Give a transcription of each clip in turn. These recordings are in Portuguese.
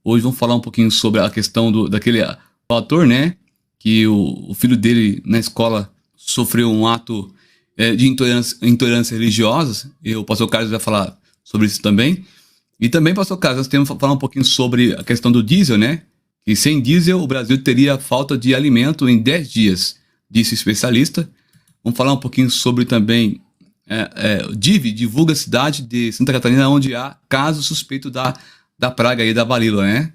Hoje vamos falar um pouquinho sobre a questão daquele ator, né? Que o filho dele na escola sofreu um ato de intolerância religiosa. E o pastor Carlos vai falar sobre isso também. E também, pastor Carlos, nós temos que falar um pouquinho sobre a questão do diesel, né? Que sem diesel o Brasil teria falta de alimento em 10 dias, disse o especialista. Vamos falar um pouquinho sobre também o DIV, divulga a cidade de Santa Catarina, onde há caso suspeito da praga aí da varíola, né?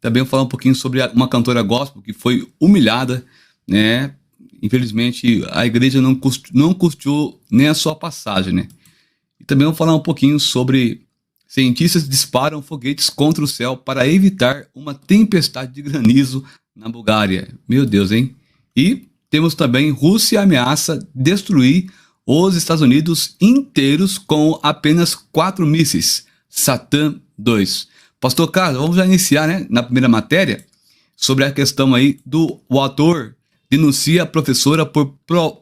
Também vou falar um pouquinho sobre uma cantora gospel que foi humilhada, né? Infelizmente, a igreja não custeou nem a sua passagem, né? E também vou falar um pouquinho sobre cientistas disparam foguetes contra o céu para evitar uma tempestade de granizo na Bulgária. Meu Deus, hein? E temos também Rússia ameaça destruir os Estados Unidos inteiros com apenas 4 mísseis Satã 2. Pastor Carlos, vamos já iniciar, né, na primeira matéria, sobre a questão aí o ator denuncia a professora por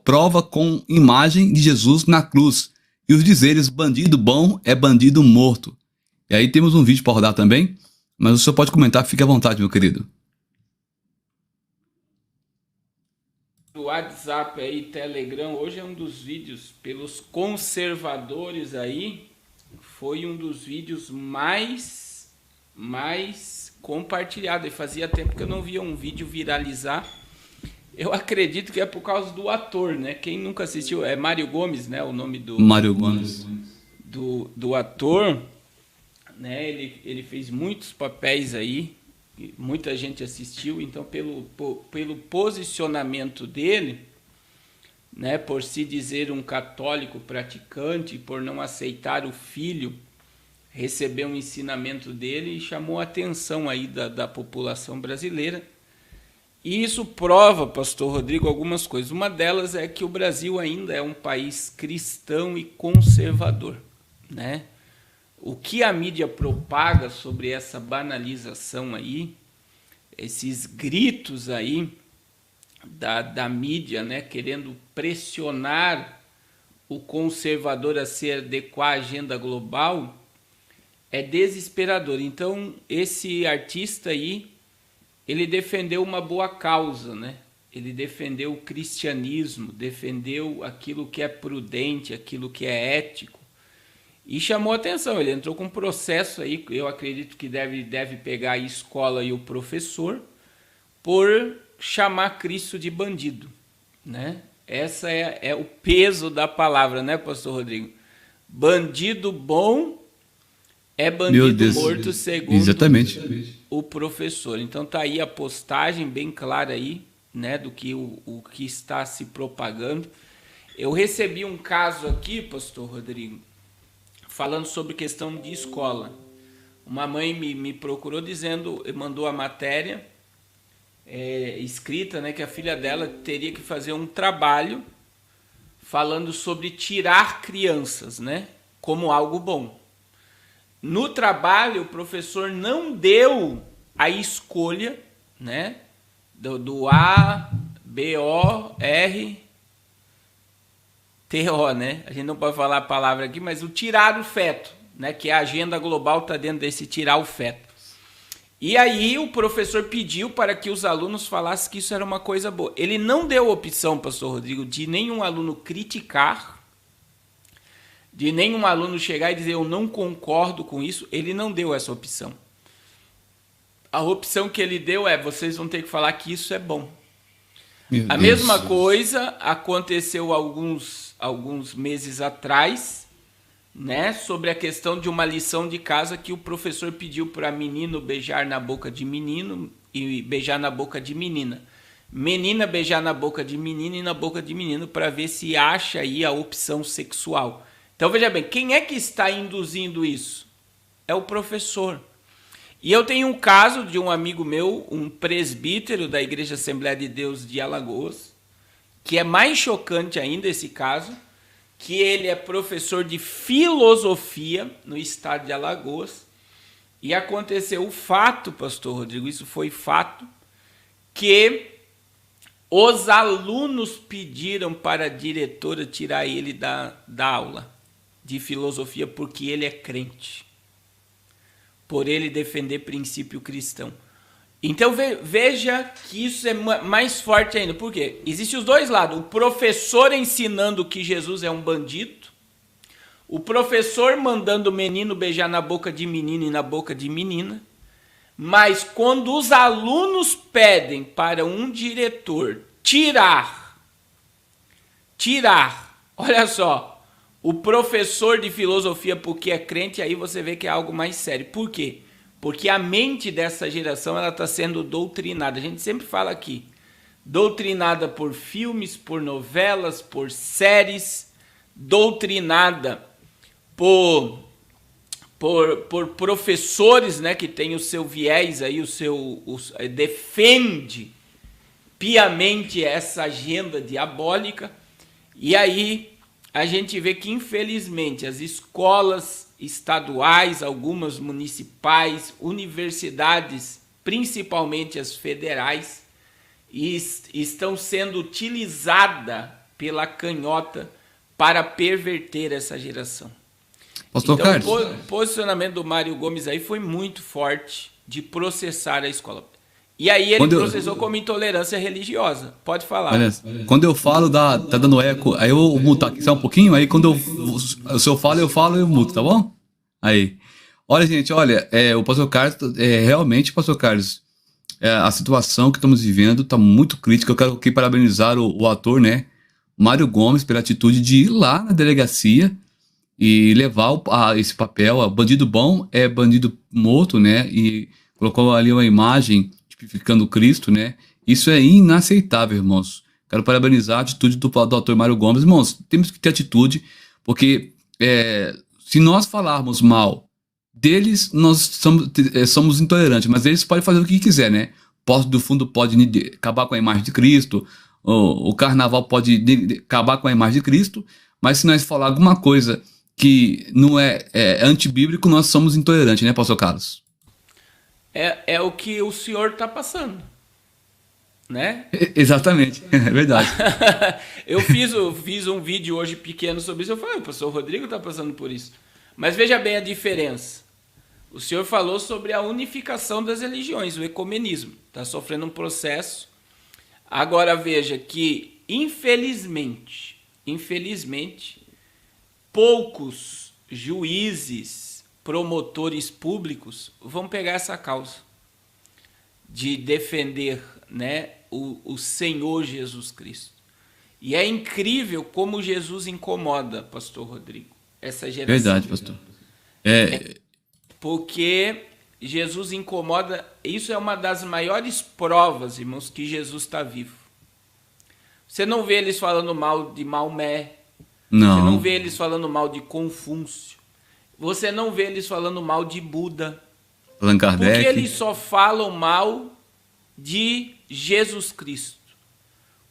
prova com imagem de Jesus na cruz. E os dizeres bandido bom é bandido morto. E aí temos um vídeo para rodar também, mas o senhor pode comentar, fique à vontade, meu querido. O WhatsApp aí, Telegram, hoje é um dos vídeos pelos conservadores aí, foi um dos vídeos mais compartilhado. E fazia tempo que eu não via um vídeo viralizar. Eu acredito que é por causa do ator, né? Quem nunca assistiu, é Mário Gomes, né? O nome do Mário Gomes. Do ator, né? Ele fez muitos papéis aí, muita gente assistiu, então pelo posicionamento dele, né, por se dizer um católico praticante, por não aceitar o filho receber um ensinamento dele, chamou a atenção aí da população brasileira. E isso prova, pastor Rodrigo, algumas coisas. Uma delas é que o Brasil ainda é um país cristão e conservador, né? O que a mídia propaga sobre essa banalização aí, esses gritos aí da mídia, né, querendo pressionar o conservador a se adequar à agenda global, é desesperador. Então, esse artista aí, ele defendeu uma boa causa, né? Ele defendeu o cristianismo, defendeu aquilo que é prudente, aquilo que é ético, e chamou atenção. Ele entrou com um processo aí, eu acredito que deve pegar a escola e o professor, por chamar Cristo de bandido, né? Essa é o peso da palavra, né, pastor Rodrigo? Bandido bom é bandido morto, segundo Exatamente. o professor. Então tá aí a postagem bem clara aí, né, do que o que está se propagando. Eu recebi um caso aqui, pastor Rodrigo, falando sobre questão de escola. Uma mãe me procurou dizendo, mandou a matéria escrita, né, que a filha dela teria que fazer um trabalho falando sobre tirar crianças, né, como algo bom. No trabalho, o professor não deu a escolha, né, do A, B, O, R, T, O, né? A gente não pode falar a palavra aqui, mas o tirar o feto, né, que a agenda global está dentro desse tirar o feto. E aí o professor pediu para que os alunos falassem que isso era uma coisa boa. Ele não deu opção, pastor Rodrigo, de nenhum aluno criticar, de nenhum aluno chegar e dizer eu não concordo com isso. Ele não deu essa opção. A opção que ele deu é vocês vão ter que falar que isso é bom. A mesma coisa aconteceu alguns meses atrás, né, sobre a questão de uma lição de casa que o professor pediu para menino beijar na boca de menino e beijar na boca de menina. Menina beijar na boca de menina e na boca de menino para ver se acha aí a opção sexual. Então veja bem, quem é que está induzindo isso? É o professor. E eu tenho um caso de um amigo meu, um presbítero da Igreja Assembleia de Deus de Alagoas, que é mais chocante ainda esse caso, que ele é professor de filosofia no estado de Alagoas, e aconteceu o fato, pastor Rodrigo, isso foi fato, que os alunos pediram para a diretora tirar ele da aula de filosofia porque ele é crente. por ele defender princípio cristão. Então veja que isso é mais forte ainda. Por quê? Existem os dois lados. O professor ensinando que Jesus é um bandido. O professor mandando o menino beijar na boca de menino e na boca de menina. Mas quando os alunos pedem para um diretor tirar, olha só, o professor de filosofia porque é crente, aí você vê que é algo mais sério. Por quê? Porque a mente dessa geração ela está sendo doutrinada. A gente sempre fala aqui, doutrinada por filmes, por novelas, por séries, doutrinada por professores, né, que tem o seu viés aí, defende piamente essa agenda diabólica. E aí a gente vê que infelizmente as escolas estaduais, algumas municipais, universidades, principalmente as federais, estão sendo utilizadas pela canhota para perverter essa geração. Pastor Então, Carlos, o posicionamento do Mário Gomes aí foi muito forte de processar a escola. E aí ele processou como intolerância religiosa. Pode falar. Quando eu falo, tá dando eco. Aí eu vou mutar aqui só um pouquinho. Aí quando o senhor fala, eu muto, tá bom? Aí. Olha, gente, o pastor Carlos, realmente, pastor Carlos, a situação que estamos vivendo está muito crítica. Eu quero aqui parabenizar o ator, né, Mário Gomes, pela atitude de ir lá na delegacia e levar esse papel. Bandido bom é bandido morto, né? E colocou ali uma imagem tipificando Cristo, né? Isso é inaceitável, irmãos. Quero parabenizar a atitude do ator Mário Gomes. Irmãos, temos que ter atitude, porque se nós falarmos mal deles, nós somos intolerantes, mas eles podem fazer o que quiser, né? Poço do Fundo pode acabar com a imagem de Cristo, o carnaval pode acabar com a imagem de Cristo, mas se nós falar alguma coisa que não é antibíblico, nós somos intolerantes, né, pastor Carlos? É o que o senhor está passando, né? Exatamente, é verdade. Eu fiz um vídeo hoje pequeno sobre isso, eu falei, o pastor Rodrigo está passando por isso. Mas veja bem a diferença. O senhor falou sobre a unificação das religiões, o ecumenismo. Está sofrendo um processo. Agora veja que, infelizmente, poucos juízes, promotores públicos vão pegar essa causa de defender, né, o Senhor Jesus Cristo. E é incrível como Jesus incomoda, pastor Rodrigo, essa geração. Verdade, pastor. Porque Jesus incomoda, isso é uma das maiores provas, irmãos, que Jesus está vivo. Você não vê eles falando mal de Maomé, não. Você não vê eles falando mal de Confúcio, você não vê eles falando mal de Buda, Allan Kardec. Porque eles só falam mal de Jesus Cristo,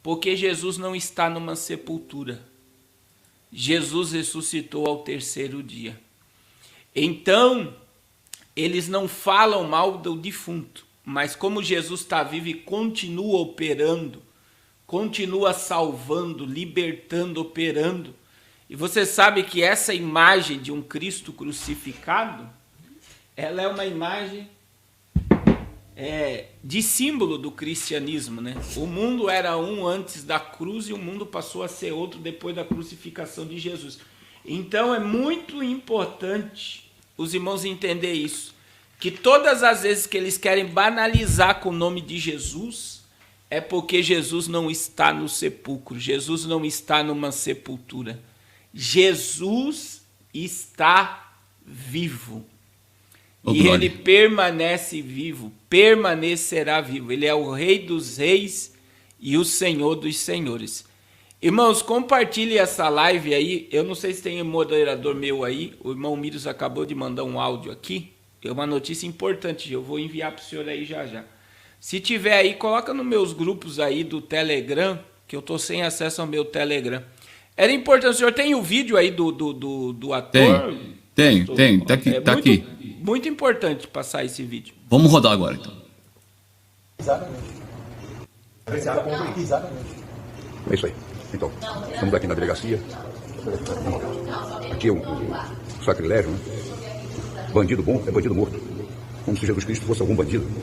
porque Jesus não está numa sepultura. Jesus ressuscitou ao terceiro dia. Então, eles não falam mal do defunto, mas como Jesus está vivo e continua operando, continua salvando, libertando, operando, e você sabe que essa imagem de um Cristo crucificado, ela é uma imagem de símbolo do cristianismo, né? O mundo era um antes da cruz e o mundo passou a ser outro depois da crucificação de Jesus. Então é muito importante os irmãos entender isso, que todas as vezes que eles querem banalizar com o nome de Jesus, é porque Jesus não está no sepulcro, Jesus não está numa sepultura. Jesus está vivo. E ele permanece vivo, permanecerá vivo. Ele é o Rei dos Reis e o Senhor dos Senhores. Irmãos, compartilhe essa live aí. Eu não sei se tem um moderador meu aí. O irmão Miros acabou de mandar um áudio aqui. É uma notícia importante. Eu vou enviar para o senhor aí já já. Se tiver aí, coloca nos meus grupos aí do Telegram, que eu estou sem acesso ao meu Telegram. Era importante. O senhor tem o vídeo aí do ator? Tem. Tá aqui. Muito importante passar esse vídeo. Vamos rodar agora, então. Exatamente. É isso aí. Então, estamos aqui na delegacia. Aqui é um sacrilégio, né? Bandido bom é bandido morto. como se Jesus Cristo fosse algum bandido, né?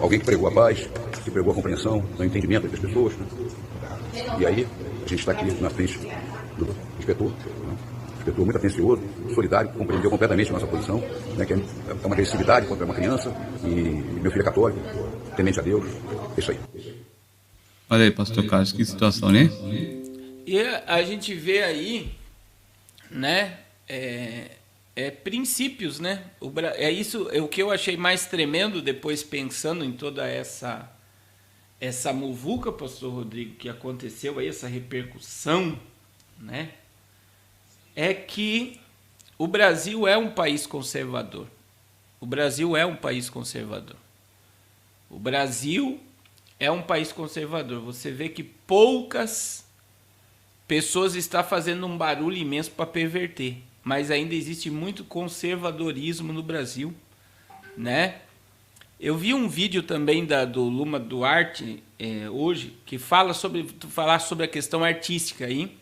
Alguém que pregou a paz, que pregou a compreensão, o entendimento das pessoas, né? E aí, a gente está aqui na frente do inspetor, né? Inspetor muito atencioso, solidário, compreendeu completamente a nossa posição, né? Que é uma agressividade contra uma criança, e meu filho é católico, temente a Deus, é isso aí. Olha aí, pastor Carlos, que situação, né? E a gente vê aí, né, princípios, né? O que eu achei mais tremendo depois pensando em toda essa muvuca, pastor Rodrigo, que aconteceu aí, essa repercussão, né? É que o Brasil é um país conservador. O Brasil é um país conservador. O Brasil é um país conservador. Você vê que poucas pessoas estão fazendo um barulho imenso para perverter, mas ainda existe muito conservadorismo no Brasil, né? Eu vi um vídeo também do Luma Duarte hoje, que fala sobre a questão artística aí.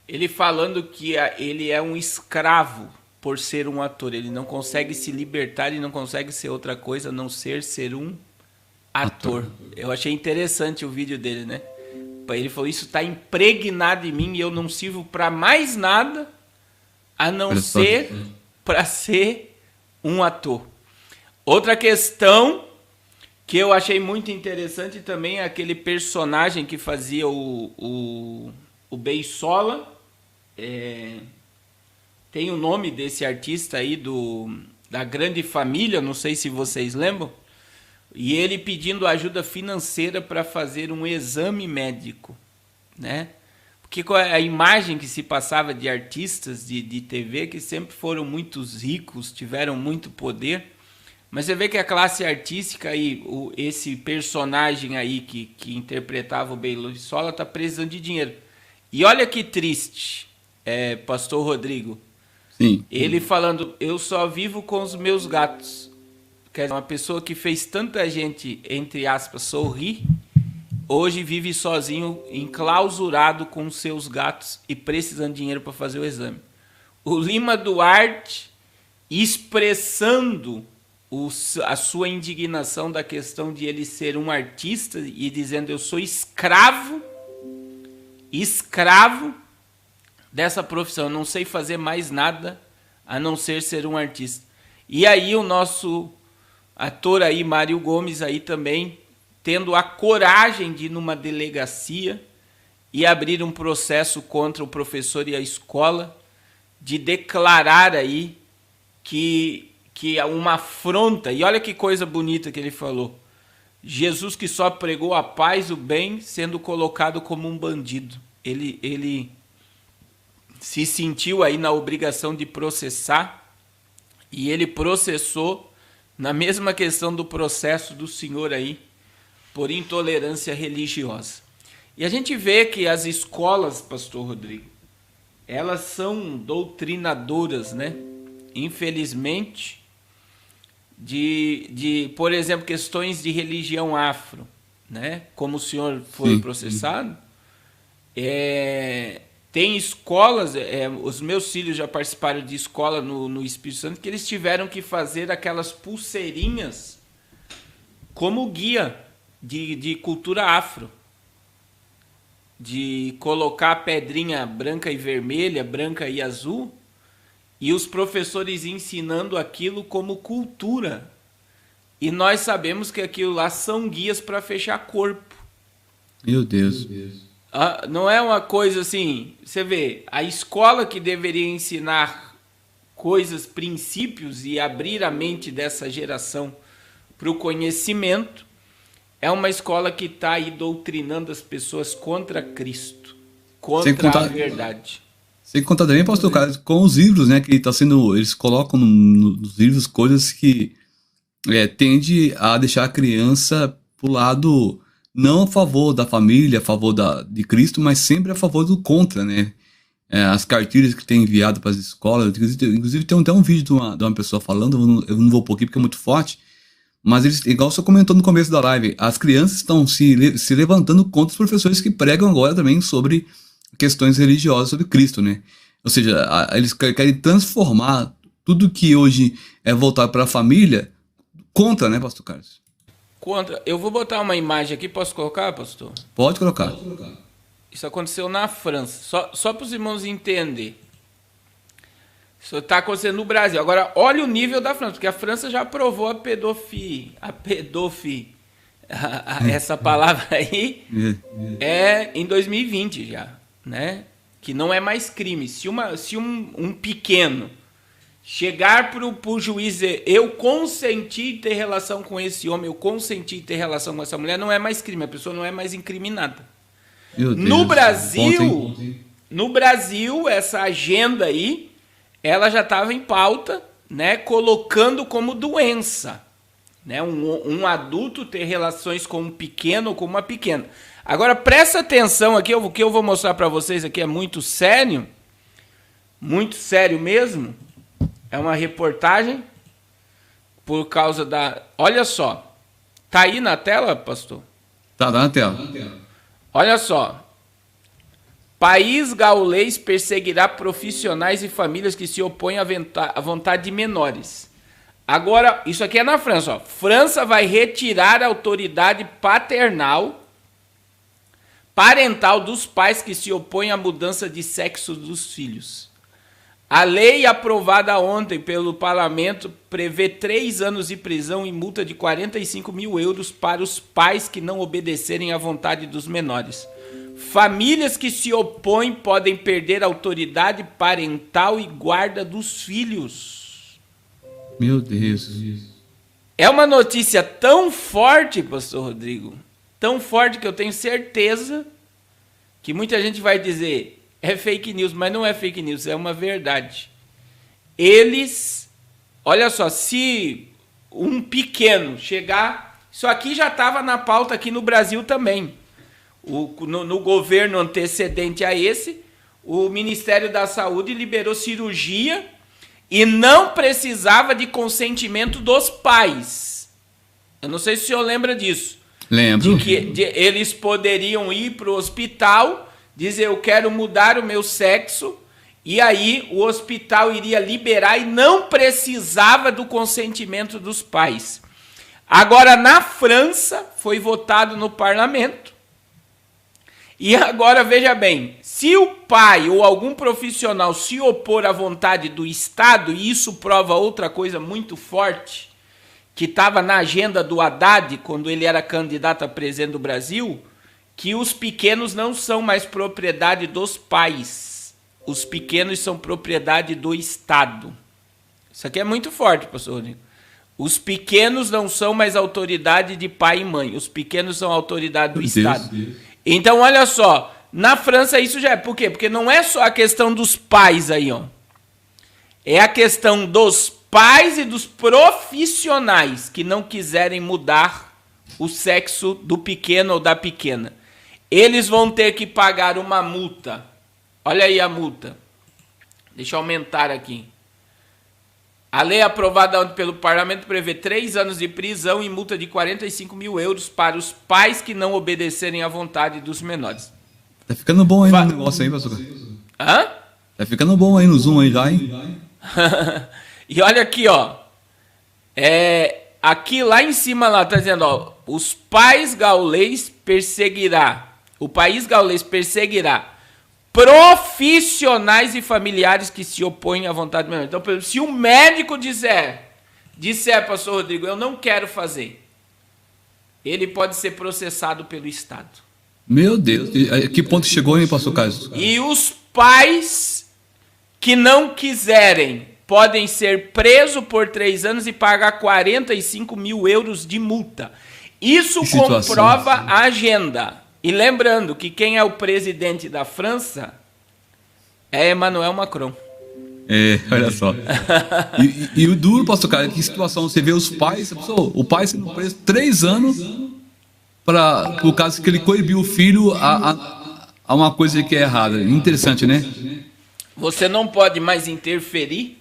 Ele falando que ele é um escravo por ser um ator. Ele não consegue se libertar, ele não consegue ser outra coisa a não ser um ator. Eu achei interessante o vídeo dele, né? Ele falou, isso está impregnado em mim e eu não sirvo para mais nada a não ser para ser um ator. Outra questão que eu achei muito interessante também é aquele personagem que fazia o Beisola. Tem o nome desse artista aí da Grande Família, não sei se vocês lembram. E ele pedindo ajuda financeira para fazer um exame médico, né? Porque a imagem que se passava de artistas de TV, que sempre foram muito ricos, tiveram muito poder, mas você vê que a classe artística aí, esse personagem aí que interpretava o Beisola está precisando de dinheiro. E olha que triste, pastor Rodrigo. Sim. Ele falando, eu só vivo com os meus gatos. Quer dizer, uma pessoa que fez tanta gente, entre aspas, sorrir, hoje vive sozinho, enclausurado com seus gatos e precisando de dinheiro para fazer o exame. O Lima Duarte expressando a sua indignação da questão de ele ser um artista e dizendo, eu sou escravo dessa profissão, eu não sei fazer mais nada a não ser um artista. E aí o nosso ator aí, Mário Gomes, aí também tendo a coragem de ir numa delegacia e abrir um processo contra o professor e a escola, de declarar aí que é uma afronta. E olha que coisa bonita que ele falou. Jesus que só pregou a paz e o bem, sendo colocado como um bandido. Ele se sentiu aí na obrigação de processar, e ele processou na mesma questão do processo do senhor aí, por intolerância religiosa. E a gente vê que as escolas, pastor Rodrigo, elas são doutrinadoras, né? Infelizmente, por exemplo, questões de religião afro, né? Como o senhor foi processado, tem escolas, os meus filhos já participaram de escola no Espírito Santo, que eles tiveram que fazer aquelas pulseirinhas como guia de cultura afro. De colocar a pedrinha branca e vermelha, branca e azul, e os professores ensinando aquilo como cultura. E nós sabemos que aquilo lá são guias para fechar corpo. Meu Deus. Não é uma coisa assim, você vê, a escola que deveria ensinar coisas, princípios e abrir a mente dessa geração para o conhecimento, é uma escola que está aí doutrinando as pessoas contra Cristo, contra a verdade. Sem contar também, pastor Carlos, com os livros, né, que tá sendo, eles colocam nos livros coisas que tende a deixar a criança pro lado não a favor da família, a favor de Cristo, mas sempre a favor do contra, né? As cartilhas que tem enviado para as escolas, inclusive tem até um vídeo de uma pessoa falando, eu não vou pôr aqui porque é muito forte, mas eles, igual você comentou no começo da live, as crianças estão se levantando contra os professores que pregam agora também sobre questões religiosas, sobre Cristo, né? Ou seja, eles querem transformar tudo que hoje é voltado para a família, contra, né, pastor Carlos? Contra. Eu vou botar uma imagem aqui, posso colocar, pastor? Pode colocar. Isso aconteceu na França, só para os irmãos entenderem. Isso está acontecendo no Brasil. Agora, olha o nível da França, porque a França já aprovou a pedofilia. Essa palavra aí é em 2020 já, né? Que não é mais crime. Se um pequeno chegar para o juiz e dizer, eu consenti ter relação com esse homem, eu consenti ter relação com essa mulher, não é mais crime, a pessoa não é mais incriminada. No Brasil, essa agenda aí, ela já estava em pauta, né, colocando como doença, né, um adulto ter relações com um pequeno ou com uma pequena. Agora, presta atenção aqui, o que eu vou mostrar para vocês aqui é muito sério mesmo. É uma reportagem por causa da... Olha só, tá aí na tela, pastor? Tá na tela. Olha só. País gaulês perseguirá profissionais e famílias que se opõem à vontade de menores. Agora, isso aqui é na França. Ó. França vai retirar a autoridade parental dos pais que se opõem à mudança de sexo dos filhos. A lei aprovada ontem pelo parlamento prevê 3 anos de prisão e multa de 45 mil euros para os pais que não obedecerem à vontade dos menores. Famílias que se opõem podem perder a autoridade parental e guarda dos filhos. Meu Deus. É uma notícia tão forte, pastor Rodrigo, tão forte que eu tenho certeza que muita gente vai dizer... É fake news, mas não é fake news, é uma verdade. Olha só, se um pequeno chegar... Isso aqui já estava na pauta aqui no Brasil também. No governo antecedente a esse, o Ministério da Saúde liberou cirurgia e não precisava de consentimento dos pais. Eu não sei se o senhor lembra disso. Lembro. Eles poderiam ir para o hospital... dizer, eu quero mudar o meu sexo, e aí o hospital iria liberar e não precisava do consentimento dos pais. Agora, na França, foi votado no parlamento, e agora, veja bem, se o pai ou algum profissional se opor à vontade do Estado, e isso prova outra coisa muito forte, que estava na agenda do Haddad, quando ele era candidato a presidente do Brasil, que os pequenos não são mais propriedade dos pais. Os pequenos são propriedade do Estado. Isso aqui é muito forte, pastor Rodrigo. Os pequenos não são mais autoridade de pai e mãe. Os pequenos são autoridade do Estado. Então, olha só. Na França isso já é. Por quê? Porque não é só a questão dos pais aí, ó. É a questão dos pais e dos profissionais que não quiserem mudar o sexo do pequeno ou da pequena. Eles vão ter que pagar uma multa. Olha aí a multa. Deixa eu aumentar aqui. A lei aprovada ontem pelo parlamento prevê 3 anos de prisão e multa de 45 mil euros para os pais que não obedecerem à vontade dos menores. Tá ficando bom aí no negócio aí, pastor. Hã? Tá ficando bom aí no Zoom aí já, hein? E olha aqui, ó. Aqui lá em cima lá tá dizendo, ó, o país gaulês perseguirá profissionais e familiares que se opõem à vontade do menor. Então, por exemplo, se um médico disser, pastor Rodrigo, eu não quero fazer, ele pode ser processado pelo Estado. Meu Deus, que ponto chegou, hein, pastor Carlos? E os pais que não quiserem podem ser presos por 3 anos e pagar 45 mil euros de multa. Isso comprova a agenda. E lembrando que quem é o presidente da França é Emmanuel Macron. Olha só. E o duro, pastor Carlos, que situação, você vê os pais, o pai sendo preso 3 anos por causa que ele coibiu o filho a uma coisa que é errada. Interessante, né? Você não pode mais interferir.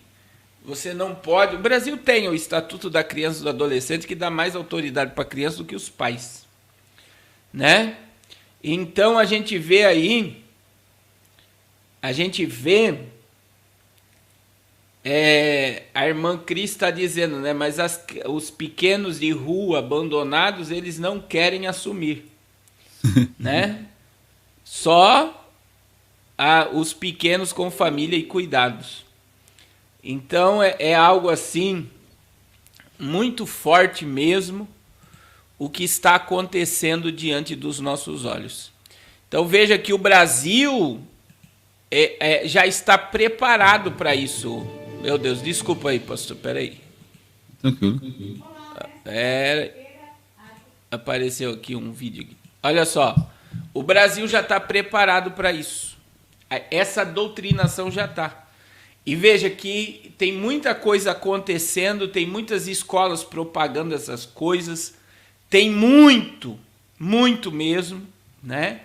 Você não pode... O Brasil tem o Estatuto da Criança e do Adolescente que dá mais autoridade para a criança do que os pais. Né? Então a gente vê A irmã Cris está dizendo, né? Mas os pequenos de rua abandonados, eles não querem assumir, né? Só os pequenos com família e cuidados. Então é algo assim muito forte mesmo o que está acontecendo diante dos nossos olhos. Então veja que o Brasil já está preparado para isso. Meu Deus, desculpa aí, pastor, peraí. Tranquilo. Apareceu aqui um vídeo. Olha só, o Brasil já está preparado para isso. Essa doutrinação já está. E veja que tem muita coisa acontecendo, tem muitas escolas propagando essas coisas, tem muito mesmo, né?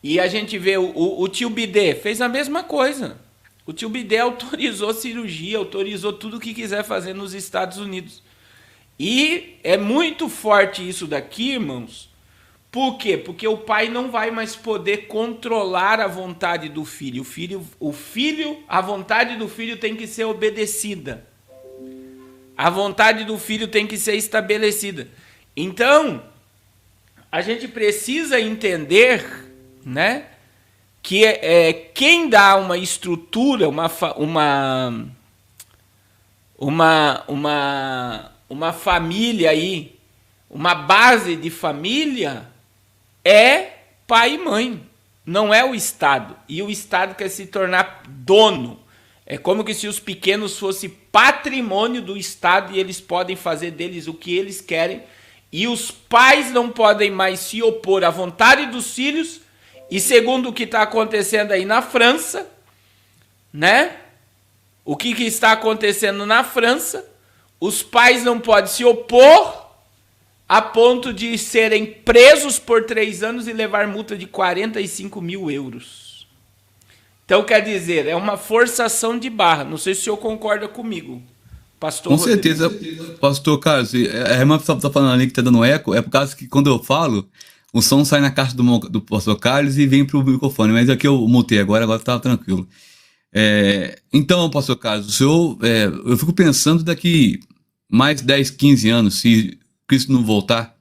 E a gente vê o tio Bidê fez a mesma coisa. O tio Bidê autorizou cirurgia, autorizou tudo o que quiser fazer nos Estados Unidos. E é muito forte isso daqui, irmãos. Por quê? Porque o pai não vai mais poder controlar a vontade do filho. A vontade do filho tem que ser obedecida. A vontade do filho tem que ser estabelecida. Então, a gente precisa entender, né, que quem dá uma estrutura, uma família aí, uma base de família, é pai e mãe, não é o Estado. E o Estado quer se tornar dono. É como que se os pequenos fossem patrimônio do Estado e eles podem fazer deles o que eles querem. E os pais não podem mais se opor à vontade dos filhos. E segundo o que está acontecendo aí na França, né? O que está acontecendo na França, os pais não podem se opor a ponto de serem presos por 3 anos e levar multa de 45 mil euros. Então, quer dizer, é uma forçação de barra. Não sei se o senhor concorda comigo, pastor. Com certeza, pastor Carlos. A irmã está falando ali que está dando eco, é por causa que quando eu falo, o som sai na caixa do pastor Carlos e vem para o microfone. Mas aqui eu mutei agora está tranquilo. Então, pastor Carlos, o senhor, eu fico pensando daqui mais 10, 15 anos, se Cristo não voltar,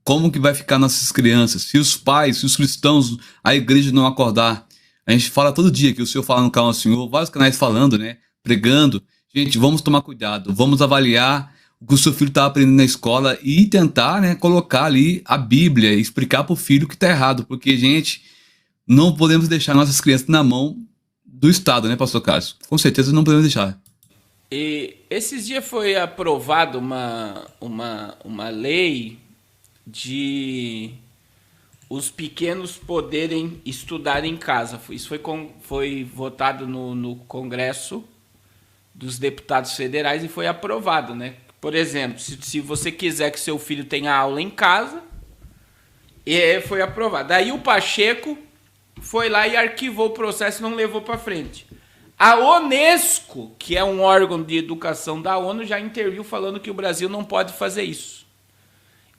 como que vai ficar nossas crianças? Se os pais, se os cristãos, a igreja não acordar. A gente fala todo dia que o senhor fala no canal do Senhor, vários canais falando, né? Pregando. Gente, vamos tomar cuidado, vamos avaliar o que o seu filho está aprendendo na escola e tentar, né, colocar ali a Bíblia e explicar para o filho que está errado. Porque, gente, não podemos deixar nossas crianças na mão do Estado, né, pastor Carlos? Com certeza não podemos deixar. E esses dias foi aprovada uma lei de os pequenos poderem estudar em casa. Isso foi votado no Congresso dos Deputados Federais e foi aprovado, né? Por exemplo, se você quiser que seu filho tenha aula em casa, foi aprovado. Daí o Pacheco foi lá e arquivou o processo e não levou para frente. A Unesco, que é um órgão de educação da ONU, já interviu falando que o Brasil não pode fazer isso.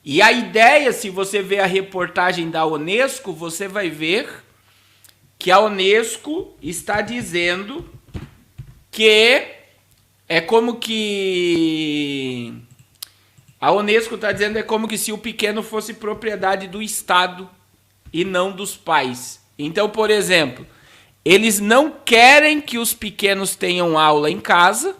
E a ideia, se você ver a reportagem da Unesco, você vai ver que a Unesco está dizendo que é como que... A Unesco está dizendo é como que se o pequeno fosse propriedade do Estado e não dos pais. Então, por exemplo, eles não querem que os pequenos tenham aula em casa,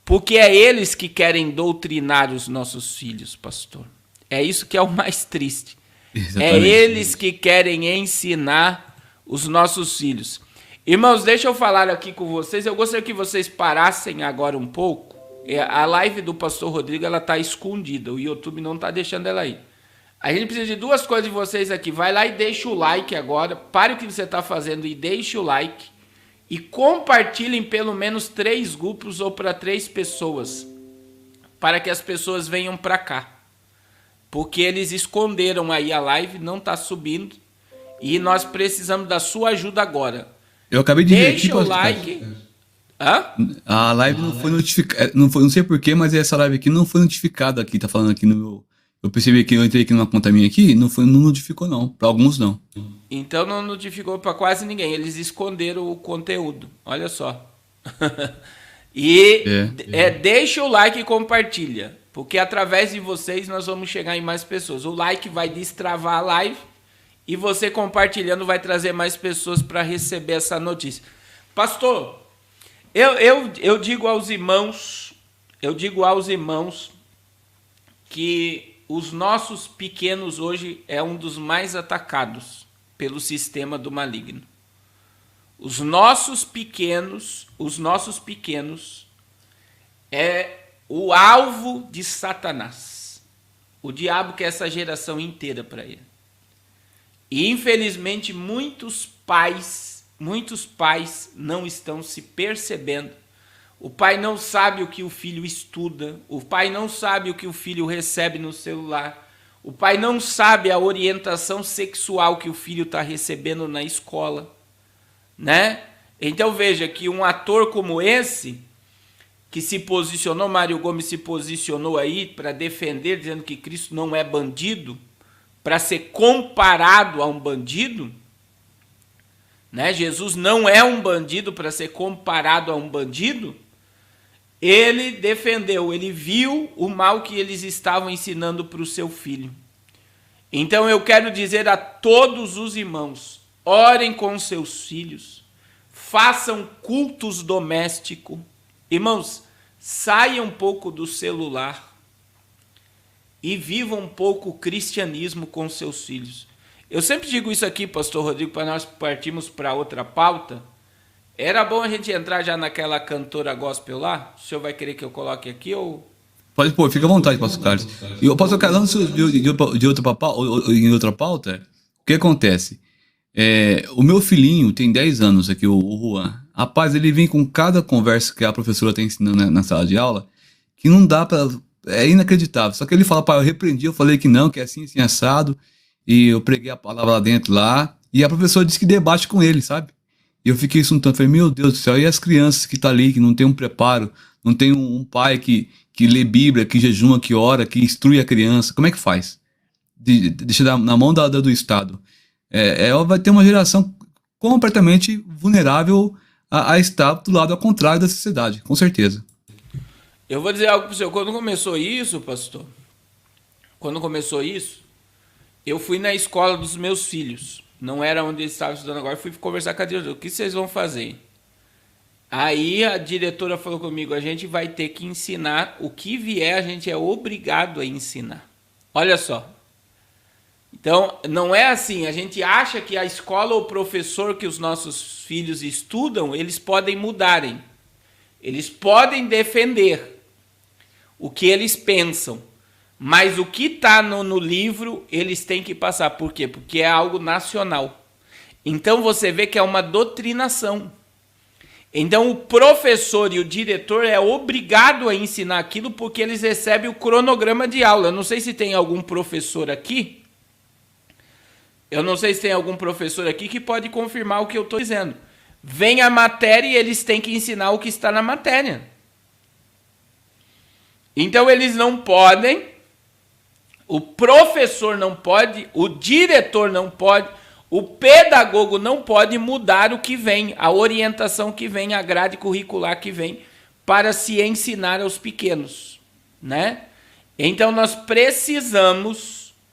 porque é eles que querem doutrinar os nossos filhos, pastor. É isso que é o mais triste. Exatamente. É eles que querem ensinar os nossos filhos. Irmãos, deixa eu falar aqui com vocês. Eu gostaria que vocês parassem agora um pouco. A live do pastor Rodrigo, ela está escondida. O YouTube não está deixando ela ir. A gente precisa de 2 coisas de vocês aqui. Vai lá e deixa o like agora. Pare o que você está fazendo e deixe o like. E compartilhem pelo menos 3 grupos ou para 3 pessoas. Para que as pessoas venham para cá. Porque eles esconderam aí a live, não está subindo. E nós precisamos da sua ajuda agora. Eu acabei de ver aqui, deixa o like. Hã? A live não foi notificada. Não sei porquê, mas essa live aqui não foi notificada aqui. Tá falando aqui no meu... Eu percebi que eu entrei aqui numa conta minha aqui, não notificou não. Para alguns não. Então não notificou para quase ninguém. Eles esconderam o conteúdo. Olha só. E deixa o like e compartilha, porque através de vocês nós vamos chegar em mais pessoas. O like vai destravar a live e você compartilhando vai trazer mais pessoas para receber essa notícia. Pastor, eu digo aos irmãos, que os nossos pequenos hoje é um dos mais atacados pelo sistema do maligno. Os nossos pequenos é o alvo de Satanás. O diabo quer essa geração inteira para ele. E infelizmente muitos pais não estão se percebendo. O pai não sabe o que o filho estuda, o pai não sabe o que o filho recebe no celular, o pai não sabe a orientação sexual que o filho está recebendo na escola, né? Então veja que um ator como esse, que se posicionou, Mário Gomes se posicionou aí para defender, dizendo que Cristo não é bandido, para ser comparado a um bandido, né? Jesus não é um bandido para ser comparado a um bandido. Ele defendeu, ele viu o mal que eles estavam ensinando para o seu filho. Então eu quero dizer a todos os irmãos, orem com seus filhos, façam cultos domésticos. Irmãos, saiam um pouco do celular e vivam um pouco o cristianismo com seus filhos. Eu sempre digo isso aqui, pastor Rodrigo, para nós partirmos para outra pauta. Era bom a gente entrar já naquela cantora gospel lá? O senhor vai querer que eu coloque aqui ou... Pode pôr, fica à vontade, pastor Carlos. E o pastor Carlos, em outra pauta, o que acontece? O meu filhinho tem 10 anos aqui, o Juan. Rapaz, ele vem com cada conversa que a professora está ensinando na sala de aula, que não dá para... É inacreditável. Só que ele fala, pai, eu repreendi, eu falei que não, que é assim, assim, assado. E eu preguei a palavra lá dentro, lá. E a professora disse que debate com ele, sabe? E eu fiquei assuntando, falei, meu Deus do céu, e as crianças que estão ali, que não tem um preparo, não tem um pai que lê Bíblia, que jejuma, que ora, que instrui a criança, como é que faz? Deixa na mão do Estado. Vai ter uma geração completamente vulnerável a estar do lado ao contrário da sociedade, com certeza. Eu vou dizer algo para o senhor, quando começou isso, pastor, eu fui na escola dos meus filhos. Não era onde eles estavam estudando agora, fui conversar com a diretora. O que vocês vão fazer? Aí a diretora falou comigo, a gente vai ter que ensinar o que vier, a gente é obrigado a ensinar. Olha só. Então, não é assim, a gente acha que a escola ou o professor que os nossos filhos estudam, eles podem mudarem. Eles podem defender o que eles pensam. Mas o que está no livro, eles têm que passar. Por quê? Porque é algo nacional. Então você vê que é uma doutrinação. Então o professor e o diretor é obrigado a ensinar aquilo porque eles recebem o cronograma de aula. Eu não sei se tem algum professor aqui. Que pode confirmar o que eu estou dizendo. Vem a matéria e eles têm que ensinar o que está na matéria. Então eles não podem... O professor não pode, o diretor não pode, o pedagogo não pode mudar o que vem, a orientação que vem, a grade curricular que vem, para se ensinar aos pequenos, né? Então nós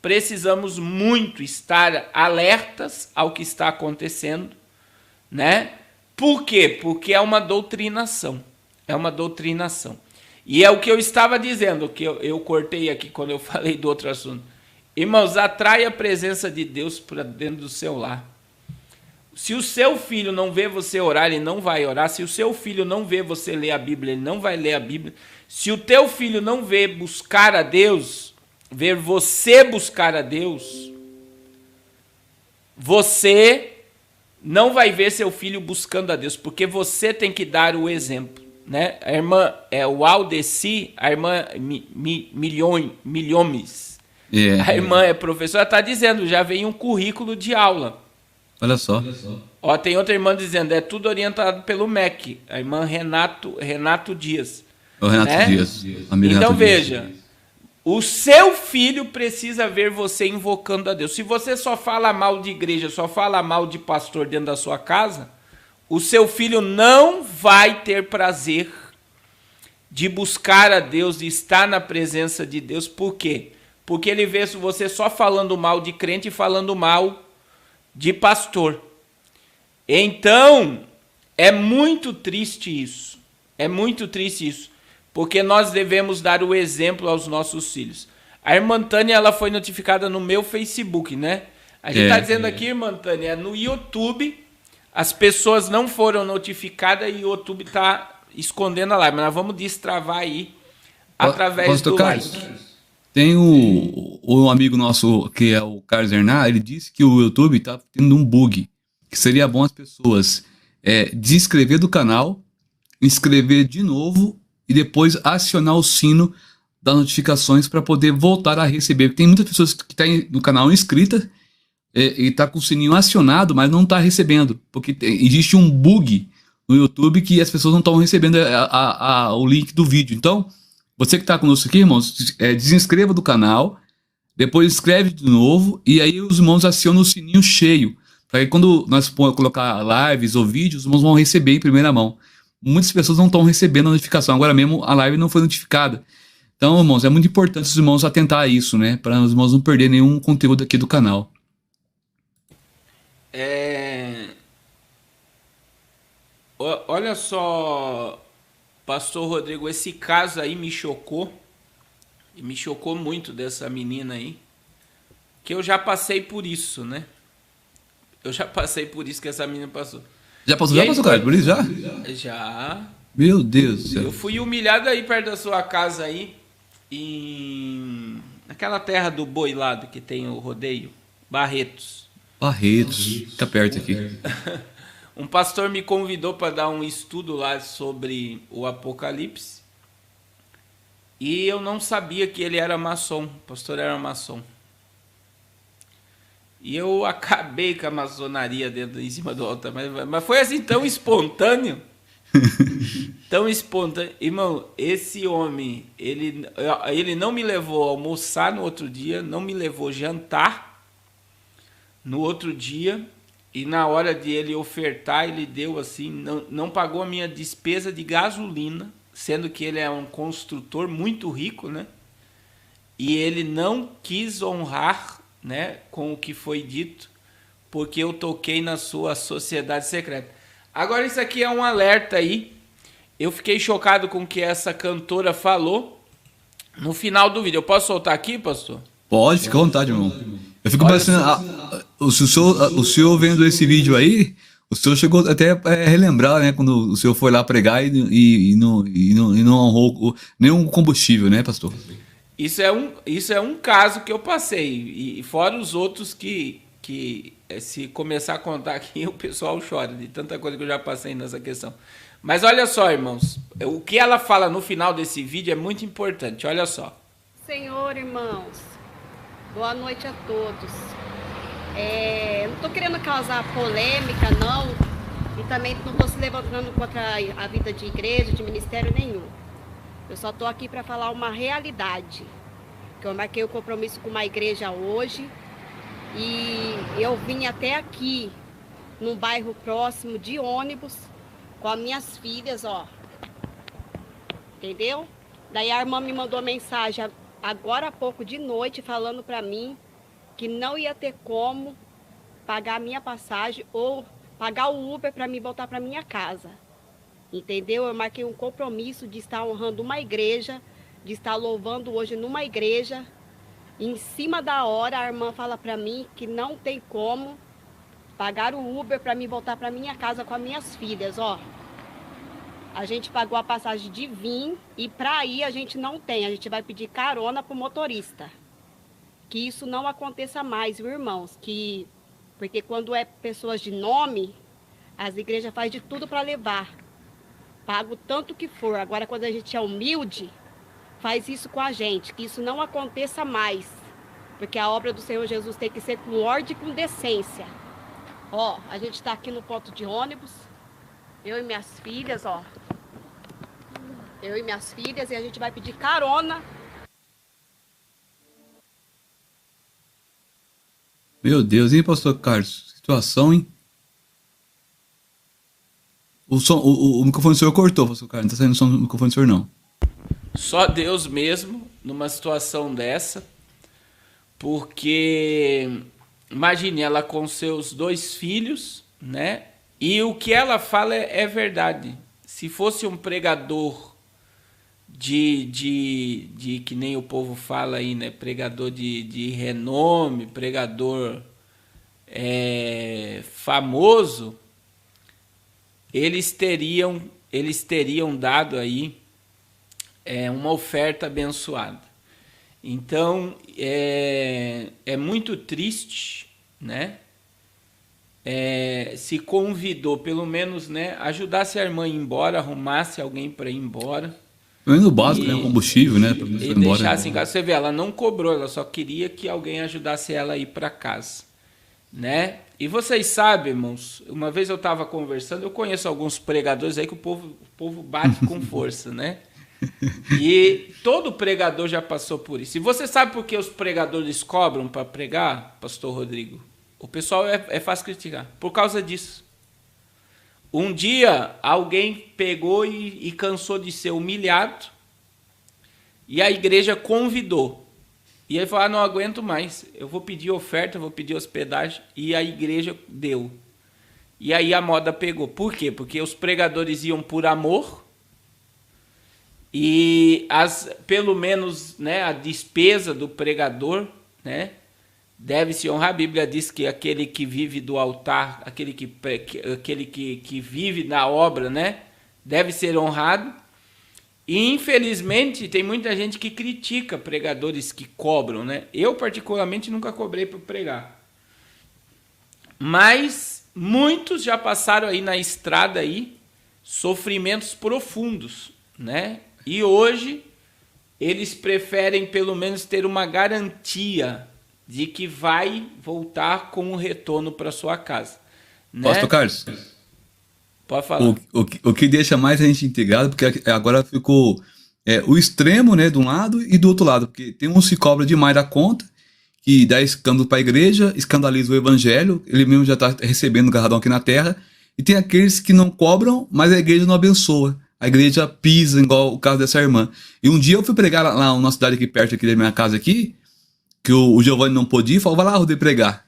precisamos muito estar alertas ao que está acontecendo, né? Por quê? Porque é uma doutrinação, E é o que eu estava dizendo, que eu cortei aqui quando eu falei do outro assunto. Irmãos, atrai a presença de Deus para dentro do seu lar. Se o seu filho não vê você orar, ele não vai orar. Se o seu filho não vê você ler a Bíblia, ele não vai ler a Bíblia. Se o teu filho não vê buscar a Deus, ver você buscar a Deus, você não vai ver seu filho buscando a Deus, porque você tem que dar o exemplo. Né? A irmã o Aldeci, a irmã Milhomes, a irmã é professora, está dizendo, já vem um currículo de aula. Olha só. Ó, tem outra irmã dizendo, é tudo orientado pelo MEC, a irmã Renato Dias. O Renato Dias. Então veja, o seu filho precisa ver você invocando a Deus. Se você só fala mal de igreja, só fala mal de pastor dentro da sua casa, o seu filho não vai ter prazer de buscar a Deus, de estar na presença de Deus. Por quê? Porque ele vê você só falando mal de crente e falando mal de pastor. Então, é muito triste isso. É muito triste isso. Porque nós devemos dar o exemplo aos nossos filhos. A irmã Tânia, ela foi notificada no meu Facebook, né? A gente está dizendo aqui, irmã Tânia, no YouTube, as pessoas não foram notificadas e o YouTube está escondendo a live. Mas nós vamos destravar aí através do like. Tem um amigo nosso, que é o Carlos Hernan, ele disse que o YouTube está tendo um bug, que seria bom as pessoas desinscrever do canal, inscrever de novo e depois acionar o sino das notificações para poder voltar a receber. Tem muitas pessoas que estão no canal inscritas e está com o sininho acionado, mas não está recebendo, porque existe um bug no YouTube que as pessoas não estão recebendo o link do vídeo. Então, você que está conosco aqui, irmãos, desinscreva do canal, depois inscreve de novo, e aí os irmãos acionam o sininho cheio, para que quando nós colocar lives ou vídeos, os irmãos vão receber em primeira mão. Muitas pessoas não estão recebendo a notificação, agora mesmo a live não foi notificada. Então, irmãos, é muito importante os irmãos atentar a isso, né, para os irmãos não perderem nenhum conteúdo aqui do canal. Olha só, Pastor Rodrigo, esse caso aí me chocou. E me chocou muito dessa menina aí. Que eu já passei por isso, né? Eu já passei por isso que essa menina passou. Já passou, cara? Por isso já? Já. Meu Deus do céu. Eu fui humilhado aí perto da sua casa aí. Naquela terra do boi lá, que tem o rodeio. Barretos. Fica perto aqui. Um pastor me convidou para dar um estudo lá sobre o Apocalipse. E eu não sabia que ele era maçom. O pastor era maçom. E eu acabei com a maçonaria em cima do altar. Mas foi assim tão espontâneo. Tão espontâneo. Irmão, esse homem, ele não me levou a almoçar no outro dia, não me levou jantar no outro dia. E na hora de ele ofertar, ele deu assim, não pagou a minha despesa de gasolina, sendo que ele é um construtor muito rico, né? E ele não quis honrar, né, com o que foi dito, porque eu toquei na sua sociedade secreta. Agora isso aqui é um alerta aí. Eu fiquei chocado com o que essa cantora falou no final do vídeo. Eu posso soltar aqui, pastor? Pode, fica à vontade, irmão. Eu fico pensando, o senhor vendo esse vídeo aí, o senhor chegou até a relembrar, né, quando o senhor foi lá pregar e não honrou nenhum combustível, né, pastor? Isso é um caso que eu passei, e fora os outros que se começar a contar aqui, o pessoal chora de tanta coisa que eu já passei nessa questão. Mas olha só, irmãos, o que ela fala no final desse vídeo é muito importante, olha só. Senhor, irmãos, boa noite a todos. Não estou querendo causar polêmica, não, e também não estou se levantando contra a vida de igreja, de ministério nenhum. Eu só estou aqui para falar uma realidade, que eu marquei o compromisso com uma igreja hoje, e eu vim até aqui, num bairro próximo, de ônibus, com as minhas filhas, ó, entendeu? Daí a irmã me mandou mensagem agora há pouco de noite, falando para mim que não ia ter como pagar a minha passagem ou pagar o Uber para me voltar para minha casa. Entendeu? Eu marquei um compromisso de estar honrando uma igreja, de estar louvando hoje numa igreja. Em cima da hora, a irmã fala para mim que não tem como pagar o Uber para me voltar para minha casa com as minhas filhas, ó. A gente pagou a passagem de vir e para ir a gente não tem. A gente vai pedir carona pro motorista. Que isso não aconteça mais, viu, irmãos? Porque quando é pessoas de nome, as igrejas fazem de tudo para levar. Paga o tanto que for. Agora, quando a gente é humilde, faz isso com a gente. Que isso não aconteça mais. Porque a obra do Senhor Jesus tem que ser com ordem e com decência. Ó, a gente está aqui no ponto de ônibus. Eu e minhas filhas, ó. Eu e minhas filhas, e a gente vai pedir carona. Meu Deus, hein, pastor Carlos? Situação, hein? O microfone do senhor cortou, pastor Carlos. Não tá saindo o som do microfone do senhor, não. Só Deus mesmo, numa situação dessa, porque imagine ela com seus 2 filhos, né? E o que ela fala é verdade. Se fosse um pregador de que nem o povo fala aí, né? Pregador de renome, pregador famoso, eles teriam dado aí uma oferta abençoada. Então, é muito triste, né? Se convidou, pelo menos, né? Ajudasse a irmã a ir embora, arrumasse alguém para ir embora. Pelo menos o básico, né? O combustível, né? E deixasse em casa. Você vê, ela não cobrou, ela só queria que alguém ajudasse ela a ir para casa, né? E vocês sabem, irmãos, uma vez eu estava conversando, eu conheço alguns pregadores aí que o povo bate com força, né? E todo pregador já passou por isso. E você sabe por que os pregadores cobram para pregar, pastor Rodrigo? O pessoal é fácil criticar. Por causa disso. Um dia, alguém pegou e cansou de ser humilhado, e a igreja convidou. E ele falou, não aguento mais, eu vou pedir oferta, eu vou pedir hospedagem, e a igreja deu. E aí a moda pegou. Por quê? Porque os pregadores iam por amor, e pelo menos, né, a despesa do pregador, né, deve-se honrar. A Bíblia diz que aquele que vive do altar, aquele que vive na obra, né, deve ser honrado. E, infelizmente, tem muita gente que critica pregadores que cobram, né? Eu, particularmente, nunca cobrei para pregar. Mas muitos já passaram aí na estrada aí sofrimentos profundos, né? E hoje eles preferem pelo menos ter uma garantia de que vai voltar com um retorno para sua casa, né? Pastor Carlos, pode falar. O que deixa mais a gente integrado, porque agora ficou o extremo, né, de um lado e do outro lado, porque tem uns que cobra demais da conta, que dá escândalo para a igreja, escandaliza o evangelho, ele mesmo já está recebendo garradão aqui na terra, e tem aqueles que não cobram, mas a igreja não abençoa. A igreja pisa, igual o caso dessa irmã. E um dia eu fui pregar lá numa cidade aqui perto aqui da minha casa aqui, que o Giovanni não podia ir, falou, vai lá, Rodrigo, pregar.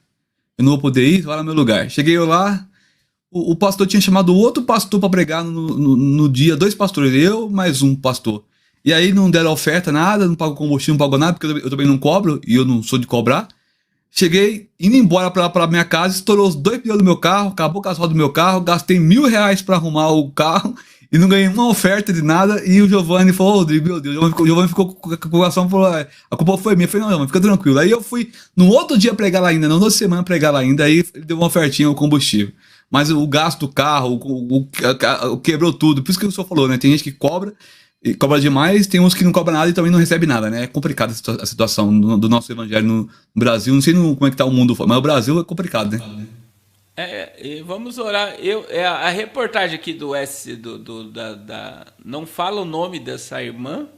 Eu não vou poder ir, vai lá no meu lugar. Cheguei eu lá, o pastor tinha chamado outro pastor para pregar no dia, 2 pastores, eu mais um pastor. E aí não deram oferta, nada, não pago combustível, não pago nada, porque eu também não cobro, e eu não sou de cobrar. Cheguei, indo embora pra minha casa, estourou os 2 pneus do meu carro, acabou com as rodas do meu carro, gastei R$1.000 para arrumar o carro, e não ganhei uma oferta de nada. E o Giovanni falou, Rodrigo, meu Deus, o Giovanni ficou com o coração, falou, a culpa foi minha. Eu falei, não, Giovanni, fica tranquilo. Aí eu fui no outro dia pregar lá ainda, não, na outra semana pregar lá ainda, aí ele deu uma ofertinha ao combustível. Mas o gasto do carro, quebrou tudo. Por isso que o senhor falou, né? Tem gente que cobra demais, tem uns que não cobram nada e também não recebe nada, né? É complicada a situação do nosso evangelho no Brasil. Não sei como é que tá o mundo, mas o Brasil é complicado, né? Vamos orar. A reportagem aqui não fala o nome dessa irmã,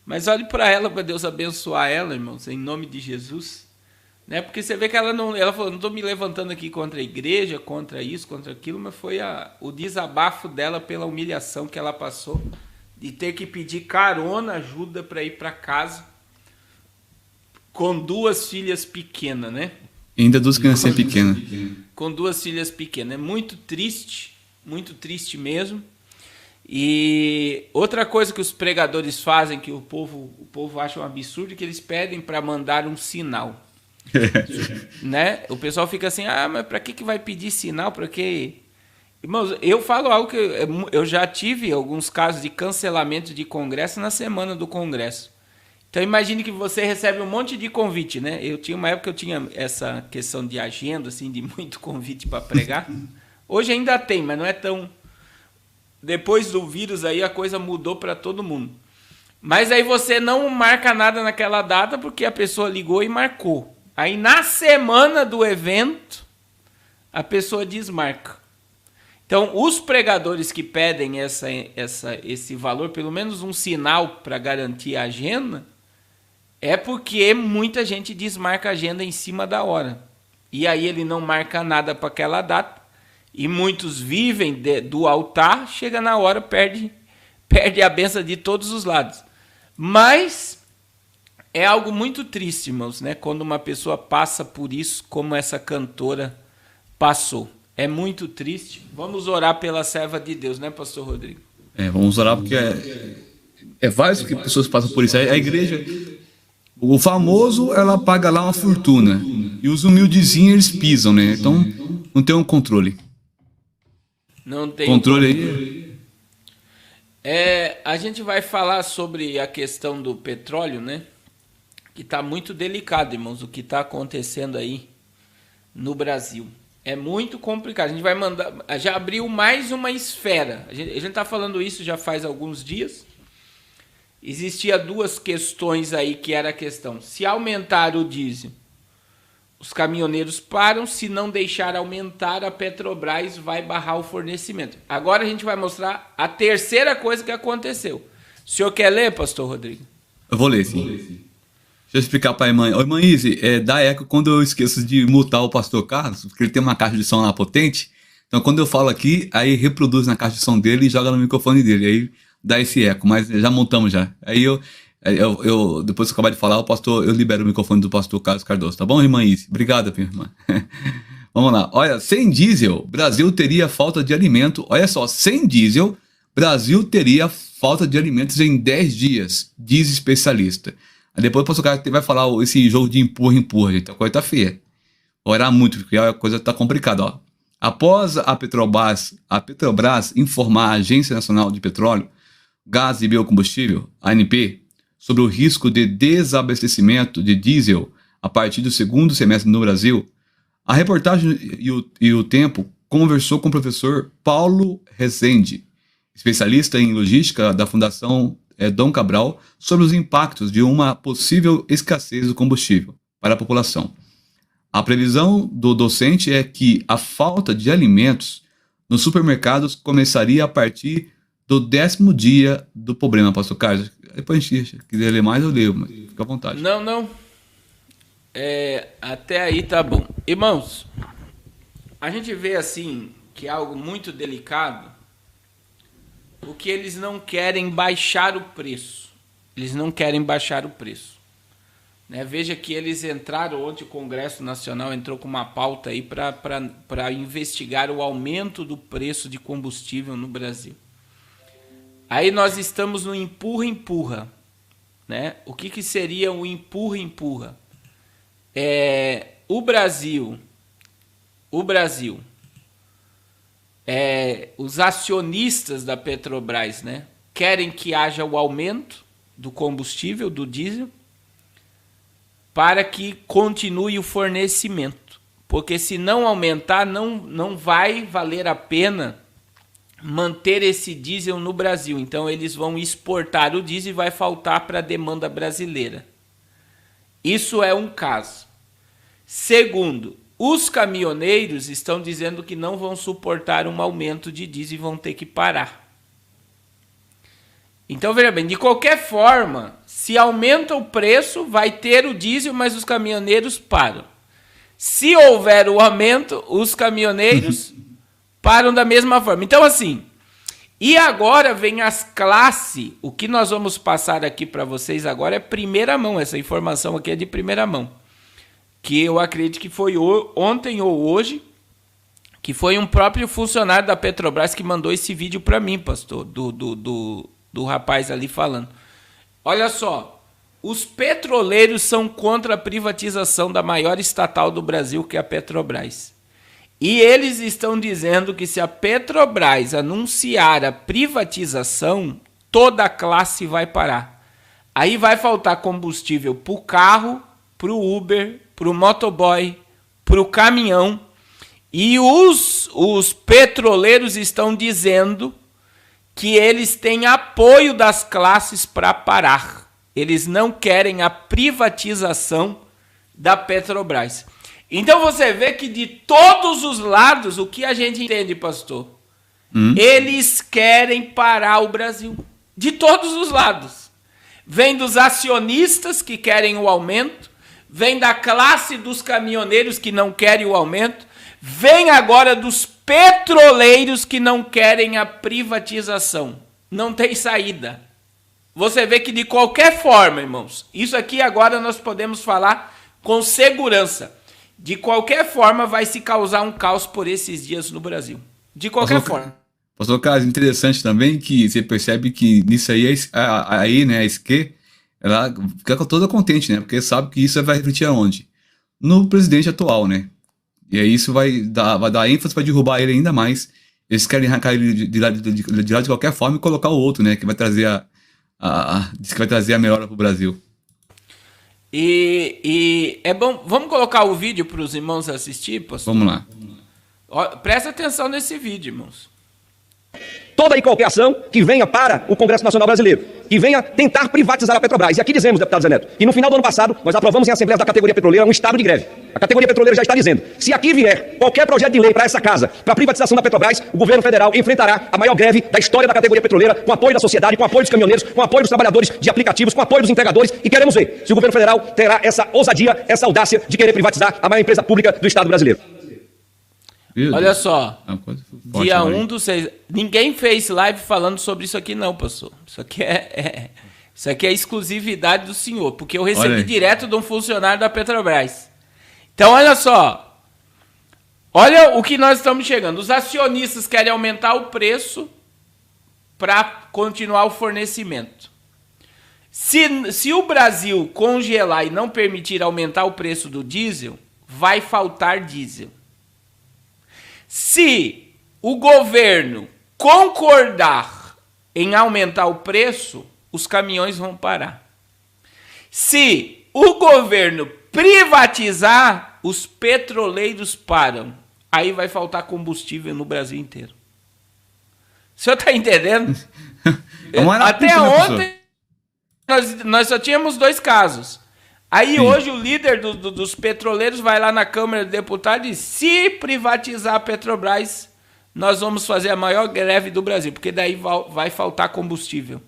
mas olhe para ela, para Deus abençoar ela, irmãos, em nome de Jesus. Né? Porque você vê que ela falou, não estou me levantando aqui contra a igreja, contra isso, contra aquilo, mas foi o desabafo dela pela humilhação que ela passou, de ter que pedir carona, ajuda para ir para casa, com 2 filhas pequenas, né? Ainda 2 crianças pequenas. Com 2 filhas pequenas. É muito triste mesmo. E outra coisa que os pregadores fazem, que o povo acha um absurdo, é que eles pedem para mandar um sinal. Né? O pessoal fica assim, mas para que vai pedir sinal? Para quê? Irmãos, eu falo algo que eu já tive alguns casos de cancelamento de congresso na semana do congresso. Então imagine que você recebe um monte de convite, né? Eu tinha uma época que eu tinha essa questão de agenda, assim, de muito convite para pregar. Hoje ainda tem, mas não é tão... Depois do vírus aí a coisa mudou para todo mundo. Mas aí você não marca nada naquela data porque a pessoa ligou e marcou. Aí na semana do evento a pessoa desmarca. Então os pregadores que pedem esse valor, pelo menos um sinal para garantir a agenda, é porque muita gente desmarca a agenda em cima da hora. E aí ele não marca nada para aquela data. e muitos vivem do altar, chega na hora, perde a bênção de todos os lados. Mas é algo muito triste, irmãos, né? Quando uma pessoa passa por isso, como essa cantora passou. É muito triste. Vamos orar pela serva de Deus, né, pastor Rodrigo? Vamos orar porque várias pessoas passam por isso. A igreja, o famoso, ela paga lá uma fortuna. E os humildezinhos, eles pisam, né? Então, não tem um controle. Não tem controle aí. A gente vai falar sobre a questão do petróleo, né? Que está muito delicado, irmãos, o que está acontecendo aí no Brasil. É muito complicado. A gente vai mandar. Já abriu mais uma esfera. A gente está falando isso já faz alguns dias. Existia duas questões aí, que era a questão: se aumentar o diesel, os caminhoneiros param; se não deixar aumentar, a Petrobras vai barrar o fornecimento. Agora a gente vai mostrar a terceira coisa que aconteceu. O senhor quer ler, pastor Rodrigo? Eu vou ler, sim. Deixa eu explicar para a irmã. Oi, irmã Izzy, dá eco quando eu esqueço de mutar o pastor Carlos, porque ele tem uma caixa de som lá potente. Então, quando eu falo aqui, aí reproduz na caixa de som dele e joga no microfone dele. Aí dá esse eco, mas já montamos já. Aí eu depois que eu acabar de falar, eu libero o microfone do pastor Carlos Cardoso. Tá bom, irmã Izzy? Obrigado, minha irmã. Vamos lá. Olha, sem diesel, Brasil teria falta de alimento. Olha só, sem diesel, Brasil teria falta de alimentos em 10 dias, diz especialista. Aí depois o pastor Carlos vai falar esse jogo de empurra, gente. A coisa tá feia. Orar muito, porque a coisa tá complicada, ó. Após a Petrobras informar a Agência Nacional de Petróleo, Gás e Biocombustível, ANP, sobre o risco de desabastecimento de diesel a partir do segundo semestre no Brasil, a reportagem e o Tempo conversou com o professor Paulo Rezende, especialista em logística da Fundação Dom Cabral, sobre os impactos de uma possível escassez do combustível para a população. A previsão do docente é que a falta de alimentos nos supermercados começaria a partir do 10º dia do problema, pastor Carlos. Depois a gente quiser ler mais, eu leio, mas fica à vontade. Não. Até aí tá bom. Irmãos, a gente vê assim que é algo muito delicado, porque eles não querem baixar o preço. Né? Veja que eles entraram, ontem o Congresso Nacional entrou com uma pauta aí para investigar o aumento do preço de combustível no Brasil. Aí nós estamos no empurra-empurra. Né? O que seria o empurra-empurra? O Brasil, os acionistas da Petrobras, né, querem que haja o aumento do combustível, do diesel, para que continue o fornecimento. Porque se não aumentar, não vai valer a pena manter esse diesel no Brasil. Então eles vão exportar o diesel e vai faltar para a demanda brasileira. Isso é um caso. Segundo, os caminhoneiros estão dizendo que não vão suportar um aumento de diesel e vão ter que parar. Então, veja bem, de qualquer forma, se aumenta o preço, vai ter o diesel, mas os caminhoneiros param. Se houver o aumento, os caminhoneiros param da mesma forma. Então, assim, e agora vem as classes. O que nós vamos passar aqui para vocês agora é primeira mão. Essa informação aqui é de primeira mão. Que eu acredito que foi ontem ou hoje, que foi um próprio funcionário da Petrobras que mandou esse vídeo para mim, pastor, do rapaz ali falando. Olha só, os petroleiros são contra a privatização da maior estatal do Brasil, que é a Petrobras. E eles estão dizendo que se a Petrobras anunciar a privatização, toda a classe vai parar. Aí vai faltar combustível para o carro, para o Uber, para o motoboy, para o caminhão. E os petroleiros estão dizendo que eles têm apoio das classes para parar. Eles não querem a privatização da Petrobras. Então você vê que de todos os lados, o que a gente entende, pastor? Eles querem parar o Brasil. De todos os lados. Vem dos acionistas que querem o aumento, vem da classe dos caminhoneiros que não querem o aumento, vem agora dos petroleiros que não querem a privatização. Não tem saída. Você vê que de qualquer forma, irmãos, isso aqui agora nós podemos falar com segurança. De qualquer forma vai se causar um caos por esses dias no Brasil. De qualquer forma. Pastor Carlos, interessante também que você percebe que nisso aí, né, a esquerda, ela fica toda contente, né? Porque sabe que isso vai refletir aonde? No presidente atual, né? E aí isso vai dar ênfase para derrubar ele ainda mais. Eles querem arrancar ele de lá de qualquer forma e colocar o outro, né? Que vai trazer diz que vai trazer a melhora para o Brasil. E é bom, vamos colocar o vídeo para os irmãos assistir, pastor? Vamos lá. Presta atenção nesse vídeo, irmãos. Toda e qualquer ação que venha para o Congresso Nacional Brasileiro, que venha tentar privatizar a Petrobras. E aqui dizemos, deputado Zé Neto, que no final do ano passado nós aprovamos em Assembleia da categoria petroleira um estado de greve. A categoria petroleira já está dizendo, se aqui vier qualquer projeto de lei para essa casa, para a privatização da Petrobras, o governo federal enfrentará a maior greve da história da categoria petroleira, com apoio da sociedade, com apoio dos caminhoneiros, com apoio dos trabalhadores de aplicativos, com apoio dos entregadores, e queremos ver se o governo federal terá essa ousadia, essa audácia de querer privatizar a maior empresa pública do Estado brasileiro. Olha só, dia 1 do 6. Ninguém fez live falando sobre isso aqui não, pastor. Isso aqui é exclusividade do senhor, porque eu recebi direto de um funcionário da Petrobras. Então, olha só. Olha o que nós estamos chegando. Os acionistas querem aumentar o preço para continuar o fornecimento. Se o Brasil congelar e não permitir aumentar o preço do diesel, vai faltar diesel. Se o governo concordar em aumentar o preço, os caminhões vão parar. Se o governo privatizar, os petroleiros param. Aí vai faltar combustível no Brasil inteiro. O senhor está entendendo? Até ontem nós só tínhamos 2 casos. Aí hoje o líder dos petroleiros vai lá na Câmara de Deputados e diz, se privatizar a Petrobras, nós vamos fazer a maior greve do Brasil, porque daí vai faltar combustível.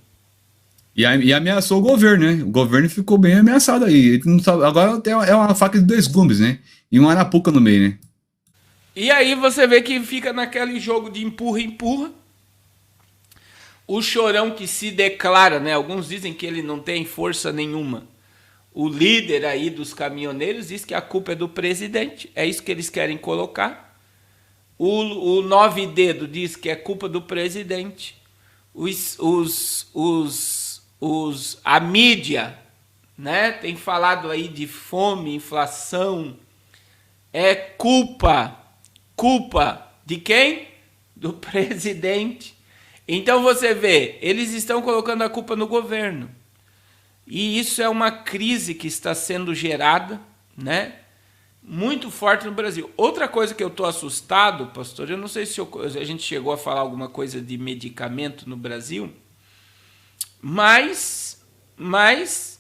E ameaçou o governo, né? O governo ficou bem ameaçado aí. Ele não sabe, agora é uma faca de 2 gumes, né? E uma arapuca no meio, né? E aí você vê que fica naquele jogo de empurra-empurra. O Chorão que se declara, né? Alguns dizem que ele não tem força nenhuma. O líder aí dos caminhoneiros diz que a culpa é do presidente. É isso que eles querem colocar. O Nove Dedo diz que é culpa do presidente. A mídia, né, tem falado aí de fome, inflação. É culpa de quem? Do presidente. Então você vê, eles estão colocando a culpa no governo. E isso é uma crise que está sendo gerada, né, muito forte no Brasil. Outra coisa que eu estou assustado, pastor, eu não sei se a gente chegou a falar alguma coisa de medicamento no Brasil, mas nós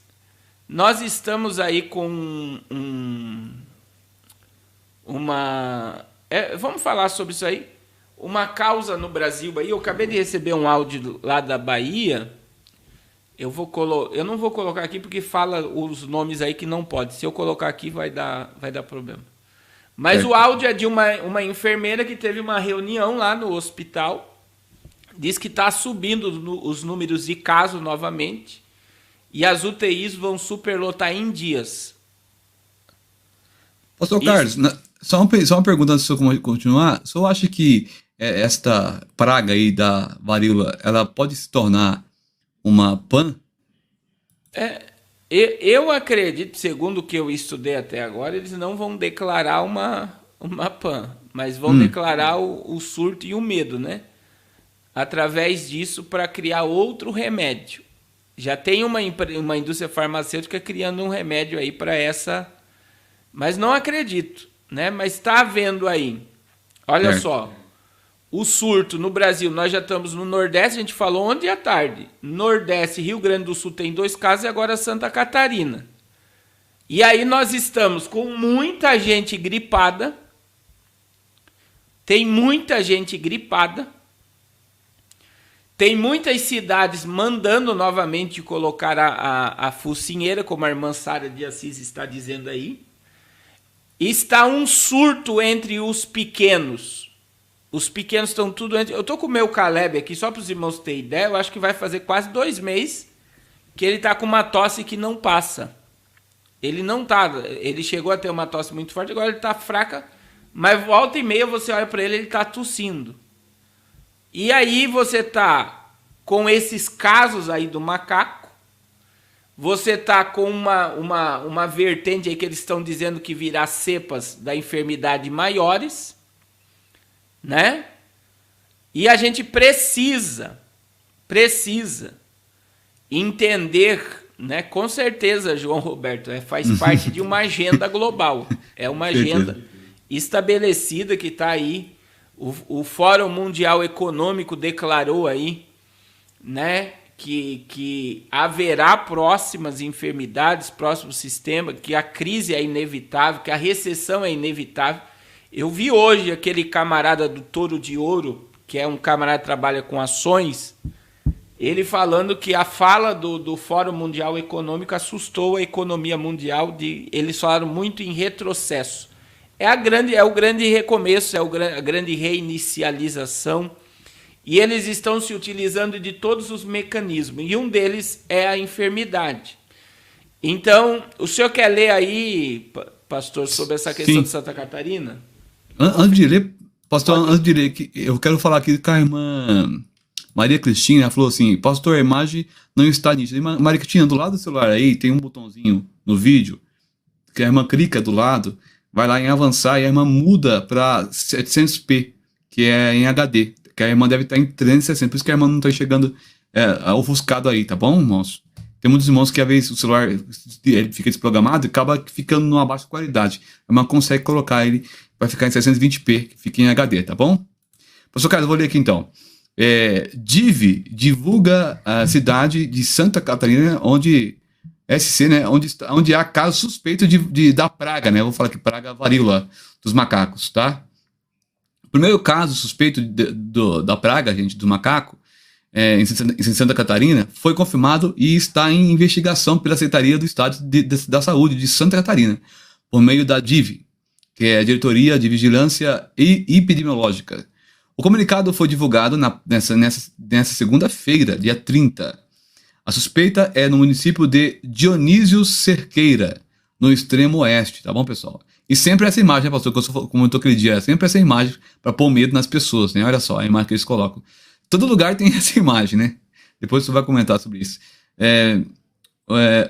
estamos aí com vamos falar sobre isso aí, uma causa no Brasil aí. Eu acabei de receber um áudio lá da Bahia. Eu não vou colocar aqui porque fala os nomes aí que não pode. Se eu colocar aqui vai dar problema. Mas o áudio é de uma enfermeira que teve uma reunião lá no hospital. Diz que está subindo os números de casos novamente. E as UTIs vão superlotar em dias. Pastor Carlos, só uma pergunta antes de você continuar. O senhor acha que esta praga aí da varíola, ela pode se tornar uma PAN? Eu acredito, segundo o que eu estudei até agora, eles não vão declarar uma PAN, mas vão declarar o surto e o medo, né? Através disso, para criar outro remédio. Já tem uma indústria farmacêutica criando um remédio aí para essa, mas não acredito, né? Mas está havendo aí. Olha só. O surto no Brasil, nós já estamos no Nordeste, a gente falou ontem à tarde. Nordeste, Rio Grande do Sul tem 2 casos e agora Santa Catarina. E aí nós estamos com muita gente gripada. Tem muita gente gripada. Tem muitas cidades mandando novamente colocar a focinheira, como a irmã Sara de Assis está dizendo aí. Está um surto entre os pequenos. Os pequenos estão tudo... Eu tô com o meu Caleb aqui, só para os irmãos terem ideia, eu acho que vai fazer quase 2 meses que ele tá com uma tosse que não passa. Ele não tá... Ele chegou a ter uma tosse muito forte, agora ele tá fraca, mas volta e meia você olha para ele, ele tá tossindo. E aí você tá com esses casos aí do macaco, você tá com uma vertente aí que eles estão dizendo que virá cepas da enfermidade maiores, né? E a gente precisa entender, né? Com certeza, João Roberto, faz parte de uma agenda global. É uma agenda estabelecida que está aí. O Fórum Mundial Econômico declarou aí, né? Que haverá próximas enfermidades, próximo sistema, que a crise é inevitável, que a recessão é inevitável. Eu vi hoje aquele camarada do Touro de Ouro, que é um camarada que trabalha com ações, ele falando que a fala do Fórum Mundial Econômico assustou a economia mundial. Eles falaram muito em retrocesso. É o grande recomeço, a grande reinicialização. E eles estão se utilizando de todos os mecanismos. E um deles é a enfermidade. Então, o senhor quer ler aí, pastor, sobre essa questão de Santa Catarina? Antes de ler, pastor, antes de ler, eu quero falar aqui com a irmã Maria Cristina. Ela falou assim: pastor, a imagem não está nítida. Maria Cristina, do lado do celular aí, tem um botãozinho no vídeo, que a irmã clica do lado, vai lá em avançar e a irmã muda para 700p, que é em HD, que a irmã deve estar em 360, por isso que a irmã não está chegando ofuscado aí, tá bom, irmãos? Tem muitos irmãos que às vezes o celular ele fica desprogramado e acaba ficando numa baixa qualidade. A irmã consegue colocar ele, vai ficar em 620p, que fica em HD, tá bom? Pastor Carlos, eu vou ler aqui então. DIV divulga a cidade de Santa Catarina, onde SC, né, onde há caso suspeito da praga, né? Eu vou falar aqui, praga varíola dos macacos, tá? O primeiro caso suspeito da praga, gente, do macaco, em Santa Catarina, foi confirmado e está em investigação pela Secretaria do Estado da Saúde de Santa Catarina, por meio da DIV, que é a Diretoria de Vigilância Epidemiológica. O comunicado foi divulgado nessa segunda-feira, dia 30. A suspeita é no município de Dionísio Cerqueira, no extremo oeste, tá bom, pessoal? E sempre essa imagem, né, pastor, que eu comentou aquele dia, sempre essa imagem para pôr medo nas pessoas, né? Olha só a imagem que eles colocam. Todo lugar tem essa imagem, né? Depois você vai comentar sobre isso.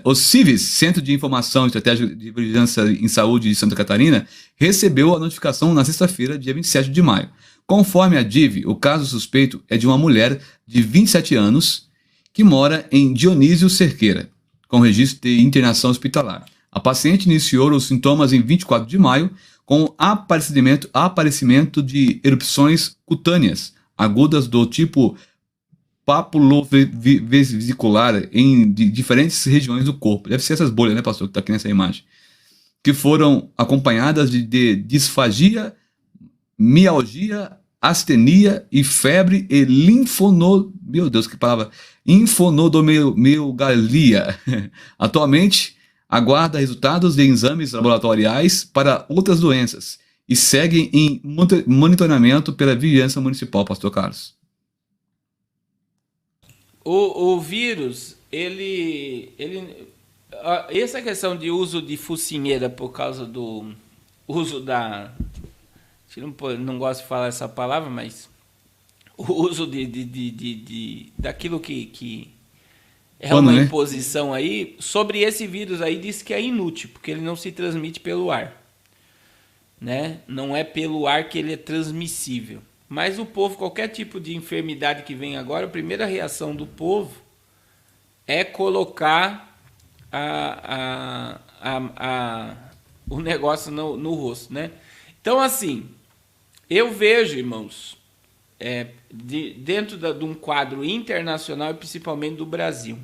O CIVIS, Centro de Informação e Estratégia de Vigilância em Saúde de Santa Catarina, recebeu a notificação na sexta-feira, dia 27 de maio. Conforme a DIV, o caso suspeito é de uma mulher de 27 anos que mora em Dionísio Cerqueira, com registro de internação hospitalar. A paciente iniciou os sintomas em 24 de maio com aparecimento de erupções cutâneas agudas do tipo papulovesicular em diferentes regiões do corpo. Deve ser essas bolhas, né, pastor, que está aqui nessa imagem. Que foram acompanhadas de disfagia, mialgia, astenia e febre e meu Deus, que palavra! Linfonodomegalia. Atualmente, aguarda resultados de exames laboratoriais para outras doenças e seguem em monitoramento pela Vigilância Municipal, pastor Carlos. O vírus, essa questão de uso de focinheira por causa do uso da... Não gosto de falar essa palavra, mas o uso daquilo que é uma imposição aí, sobre esse vírus aí, diz que é inútil, porque ele não se transmite pelo ar. Né? Não é pelo ar que ele é transmissível. Mas o povo, qualquer tipo de enfermidade que vem agora, a primeira reação do povo é colocar o negócio no rosto, né? Então, assim, eu vejo, irmãos, dentro de um quadro internacional e principalmente do Brasil,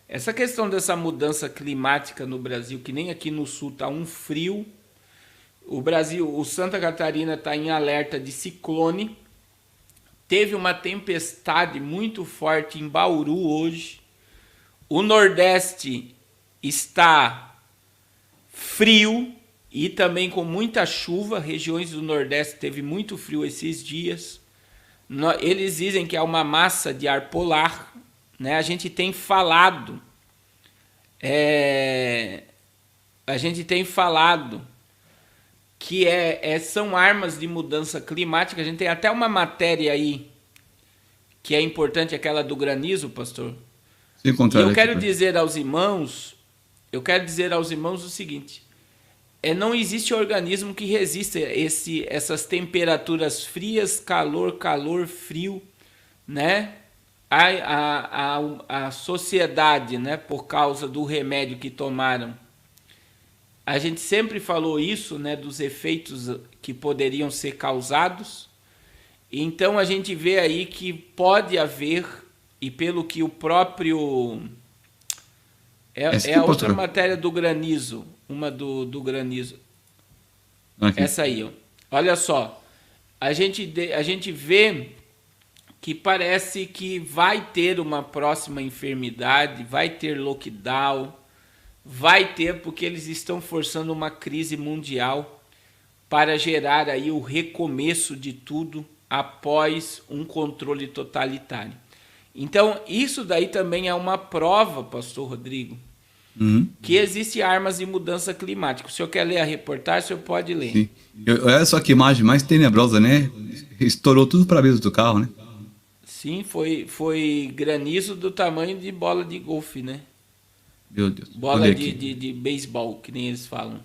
essa questão dessa mudança climática no Brasil, que nem aqui no sul está um frio. O Santa Catarina está em alerta de ciclone. Teve uma tempestade muito forte em Bauru hoje. O Nordeste está frio, e também com muita chuva. Regiões do Nordeste teve muito frio esses dias. Eles dizem que é uma massa de ar polar, né? A gente tem falado que são armas de mudança climática. A gente tem até uma matéria aí que é importante, aquela do granizo, pastor. Sem E eu quero dizer aos irmãos o seguinte: não existe organismo que resista essas temperaturas frias, calor, frio, né? A sociedade, né, por causa do remédio que tomaram, a gente sempre falou isso, né, dos efeitos que poderiam ser causados. Então a gente vê aí que pode haver, e pelo que o próprio... É a outra matéria do granizo, uma do granizo. Aqui. Essa aí, ó. Olha só, a gente vê que parece que vai ter uma próxima enfermidade, vai ter lockdown, vai ter, porque eles estão forçando uma crise mundial para gerar aí o recomeço de tudo após um controle totalitário. Então, isso daí também é uma prova, pastor Rodrigo, que existem armas de mudança climática. O senhor quer ler a reportagem? O senhor pode ler. Sim. Olha só que imagem mais tenebrosa, né? Estourou tudo para a mesa do carro, né? Sim, foi granizo do tamanho de bola de golfe, né? Meu Deus. Bola de beisebol, que nem eles falam.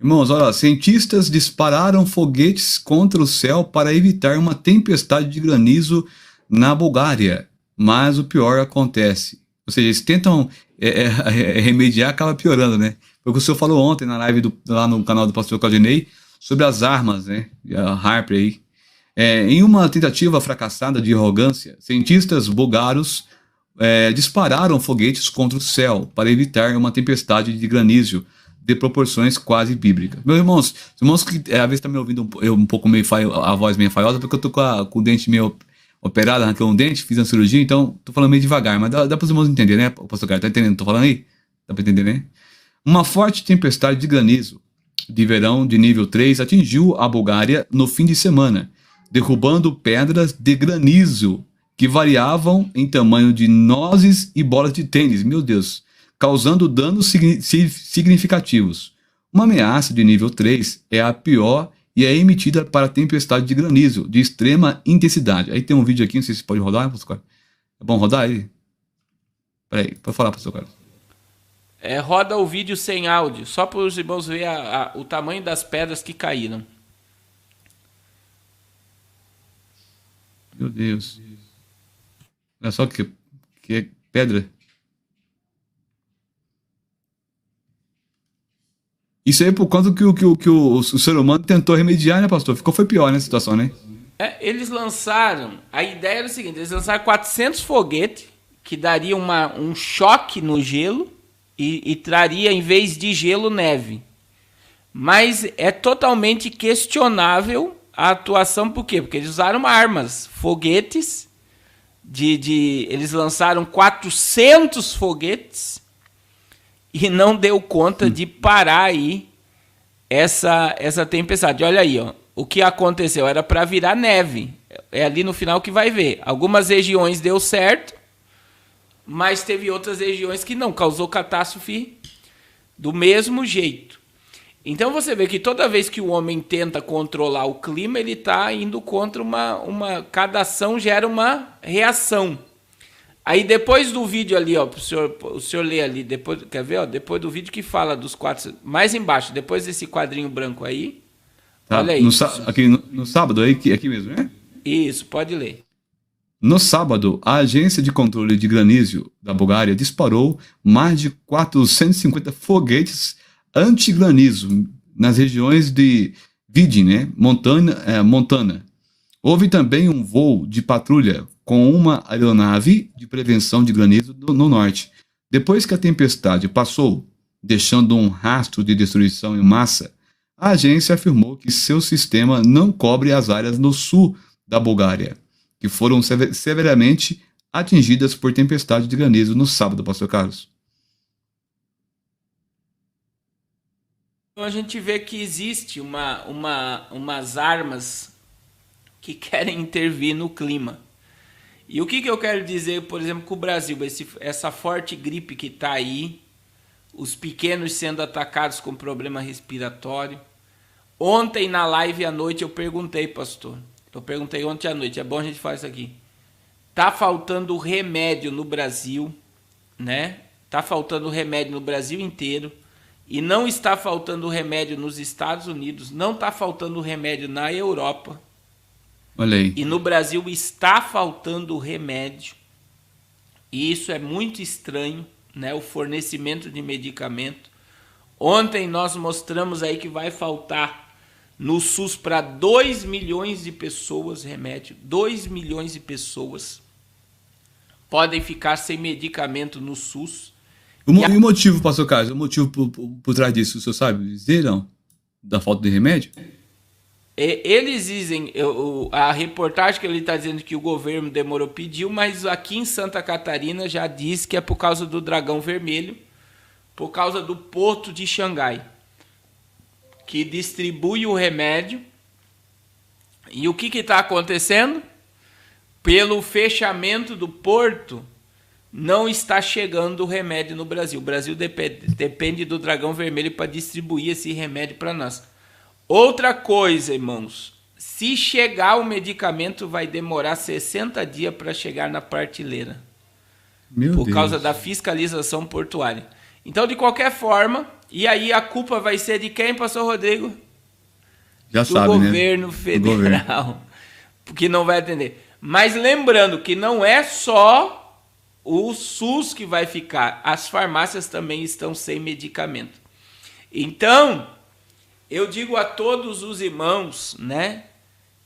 Irmãos, olha, cientistas dispararam foguetes contra o céu para evitar uma tempestade de granizo na Bulgária, mas o pior acontece. Ou seja, eles tentam remediar, acaba piorando, né? Foi o que o senhor falou ontem na live lá no canal do pastor Claudinei sobre as armas, né? A Harper aí. Em uma tentativa fracassada de arrogância, cientistas bulgaros dispararam foguetes contra o céu para evitar uma tempestade de granizo de proporções quase bíblicas. Meus irmãs que às vezes estão me ouvindo um pouco meio a voz meio falhosa, porque eu tô com o dente meio operado, arranquei um dente, fiz uma cirurgia, então tô falando meio devagar, mas dá para os irmãos entender, né, pastor Carlos? Tá entendendo? Tô falando aí? Dá para entender, né? Uma forte tempestade de granizo de verão de nível 3 atingiu a Bulgária no fim de semana, derrubando pedras de granizo que variavam em tamanho de nozes e bolas de tênis, meu Deus, causando danos significativos. Uma ameaça de nível 3 é a pior e é emitida para tempestade de granizo de extrema intensidade. Aí tem um vídeo aqui, não sei se pode rodar, pastor Carlos. É bom rodar aí? Peraí, pode falar, pastor Carlos. Roda o vídeo sem áudio, só para os irmãos verem o tamanho das pedras que caíram. Meu Deus. Olha só que é pedra. Isso aí é por conta que o ser humano tentou remediar, né, pastor? Foi pior, né, a situação, né? Eles lançaram... A ideia era o seguinte, eles lançaram 400 foguetes, que daria um choque no gelo e traria, em vez de gelo, neve. Mas é totalmente questionável a atuação, por quê? Porque eles usaram armas, foguetes, eles lançaram 400 foguetes e não deu conta de parar aí essa tempestade. Olha aí, ó, o que aconteceu era para virar neve. É ali no final que vai ver. Algumas regiões deu certo, mas teve outras regiões que não, causou catástrofe do mesmo jeito. Então você vê que toda vez que o homem tenta controlar o clima, ele está indo contra cada ação gera uma reação. Aí depois do vídeo ali, ó, o senhor lê ali, depois, quer ver, ó, depois do vídeo que fala dos quatro, mais embaixo, depois desse quadrinho branco aí, tá, olha aí. No sábado, aqui mesmo, né? Isso, pode ler. No sábado, a Agência de Controle de Granizo da Bulgária disparou mais de 450 foguetes anti-granizo nas regiões de Vidin, né? Montana. Houve também um voo de patrulha com uma aeronave de prevenção de granizo no norte. Depois que a tempestade passou, deixando um rastro de destruição em massa, a agência afirmou que seu sistema não cobre as áreas no sul da Bulgária, que foram severamente atingidas por tempestade de granizo no sábado, pastor Carlos. a gente vê que existe umas armas que querem intervir no clima. E o que eu quero dizer, por exemplo, com o Brasil, essa forte gripe que está aí, os pequenos sendo atacados com problema respiratório. Ontem na live à noite eu perguntei, pastor, ontem à noite, é bom a gente fazer isso aqui. Tá faltando remédio no Brasil, né? Tá faltando remédio no Brasil inteiro. E não está faltando remédio nos Estados Unidos, não está faltando remédio na Europa. Olha aí. E no Brasil está faltando remédio. E isso é muito estranho, né? O fornecimento de medicamento. Ontem nós mostramos aí que vai faltar no SUS para 2 milhões de pessoas remédio. 2 milhões de pessoas podem ficar sem medicamento no SUS. E o motivo, pastor Carlos, o motivo por trás disso, o senhor sabe dizer, não? Da falta de remédio? Eles dizem, a reportagem que ele está dizendo que o governo demorou pediu, mas aqui em Santa Catarina já diz que é por causa do dragão vermelho, por causa do porto de Xangai, que distribui o remédio. E o que está acontecendo? Pelo fechamento do porto, não está chegando o remédio no Brasil. O Brasil depende do dragão vermelho para distribuir esse remédio para nós. Outra coisa, irmãos, se chegar o medicamento, vai demorar 60 dias para chegar na prateleira. Por causa da fiscalização portuária. Então, de qualquer forma, e aí a culpa vai ser de quem, pastor Rodrigo? Já do sabe, governo federal, porque não vai atender. Mas lembrando que não é só o SUS que vai ficar, as farmácias também estão sem medicamento. Então, eu digo a todos os irmãos, né,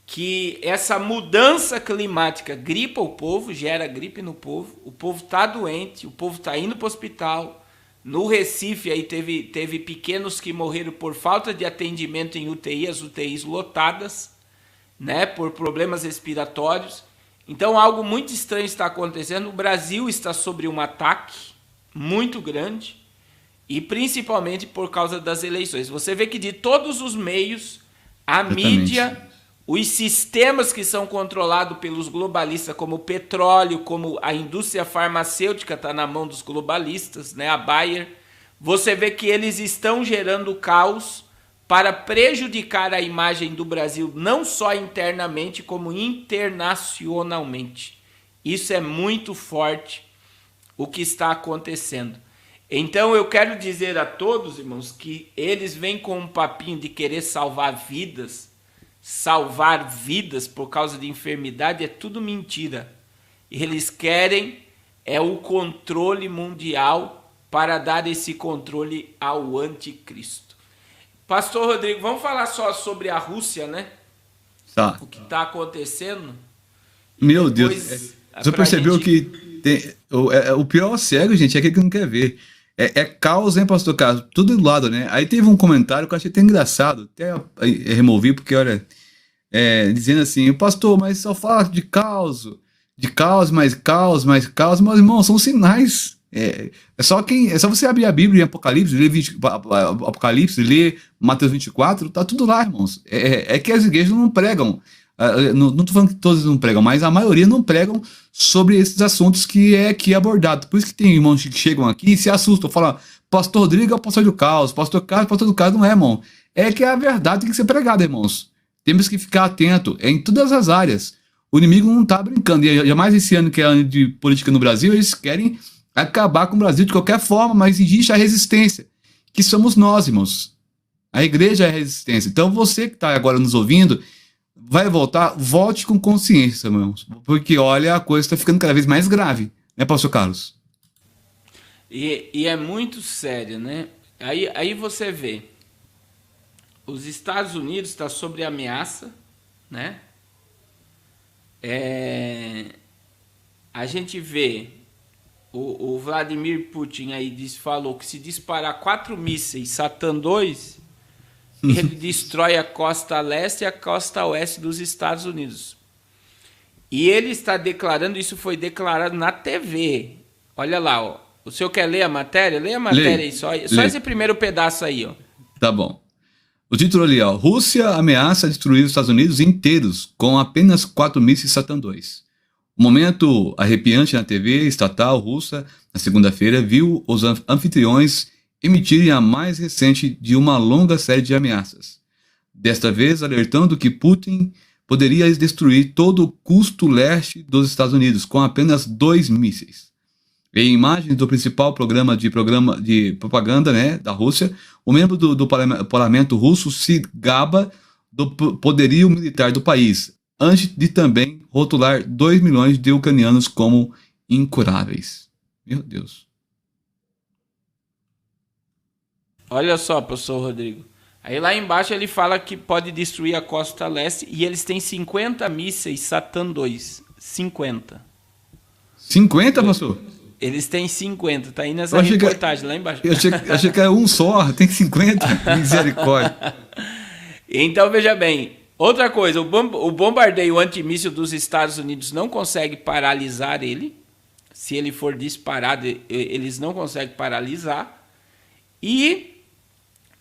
que essa mudança climática gripa o povo, gera gripe no povo, o povo está doente, o povo está indo para o hospital. No Recife aí teve pequenos que morreram por falta de atendimento em UTI, as UTIs lotadas, né, por problemas respiratórios. Então algo muito estranho está acontecendo. O Brasil está sob um ataque muito grande e principalmente por causa das eleições. Você vê que de todos os meios, a mídia, os sistemas que são controlados pelos globalistas, como o petróleo, como a indústria farmacêutica está na mão dos globalistas, né, a Bayer, você vê que eles estão gerando caos para prejudicar a imagem do Brasil, não só internamente, como internacionalmente. Isso é muito forte, o que está acontecendo. Então eu quero dizer a todos, irmãos, que eles vêm com um papinho de querer salvar vidas por causa de enfermidade, é tudo mentira. Eles querem o controle mundial para dar esse controle ao anticristo. Pastor Rodrigo, vamos falar só sobre a Rússia, né? Tá. O que está acontecendo. Meu Deus. Você percebeu que o pior cego, gente, é aquele que não quer ver. É caos, hein, pastor Carlos? Tudo do lado, né? Aí teve um comentário que eu achei até engraçado. Até removi, porque, olha, dizendo assim, pastor, mas só fala de caos, mais caos. Mas, irmão, são sinais. É só você abrir a Bíblia em Apocalipse, ler Mateus 24, tá tudo lá, irmãos. É que as igrejas não pregam. Não tô falando que todas não pregam, mas a maioria não pregam sobre esses assuntos que é aqui abordado. Por isso que tem irmãos que chegam aqui e se assustam, falam, pastor Rodrigo é o pastor do caos, pastor Carlos é o pastor do caos. Não é, irmão. É que a verdade tem que ser pregada, irmãos. Temos que ficar atento em todas as áreas. O inimigo não tá brincando. E jamais esse ano que é ano de política no Brasil, eles querem acabar com o Brasil de qualquer forma, mas existe a resistência, que somos nós, irmãos. A igreja é a resistência. Então você que está agora nos ouvindo, vai voltar, volte com consciência, irmãos, porque olha, a coisa está ficando cada vez mais grave, né, pastor Carlos? E é muito sério, né? Aí você vê, os Estados Unidos estão sob ameaça, né? A gente vê o Vladimir Putin aí falou que se disparar 4 mísseis Satan 2, ele destrói a costa leste e a costa oeste dos Estados Unidos. E ele está declarando, isso foi declarado na TV. Olha lá, ó. O senhor quer ler a matéria? Lê a matéria aí, só esse primeiro pedaço aí, ó. Tá bom. O título ali, ó. Rússia ameaça destruir os Estados Unidos inteiros com apenas 4 mísseis Satan II. O momento arrepiante na TV estatal russa, na segunda-feira, viu os anfitriões emitirem a mais recente de uma longa série de ameaças. Desta vez, alertando que Putin poderia destruir todo o costo leste dos Estados Unidos com apenas 2 mísseis. Em imagens do principal programa de propaganda, né, da Rússia, o membro do parlamento russo se gaba do poderio militar do país, antes de também rotular 2 milhões de ucranianos como incuráveis. Meu Deus. Olha só, pastor Rodrigo. Aí lá embaixo ele fala que pode destruir a costa leste e eles têm 50 mísseis Satan II. 50. 50, pastor? Eles têm 50, tá aí nessa reportagem lá embaixo. Eu achei que era um só, tem 50, misericórdia. Então veja bem, outra coisa, o bombardeio antimíssil dos Estados Unidos não consegue paralisar ele. Se ele for disparado, eles não conseguem paralisar. E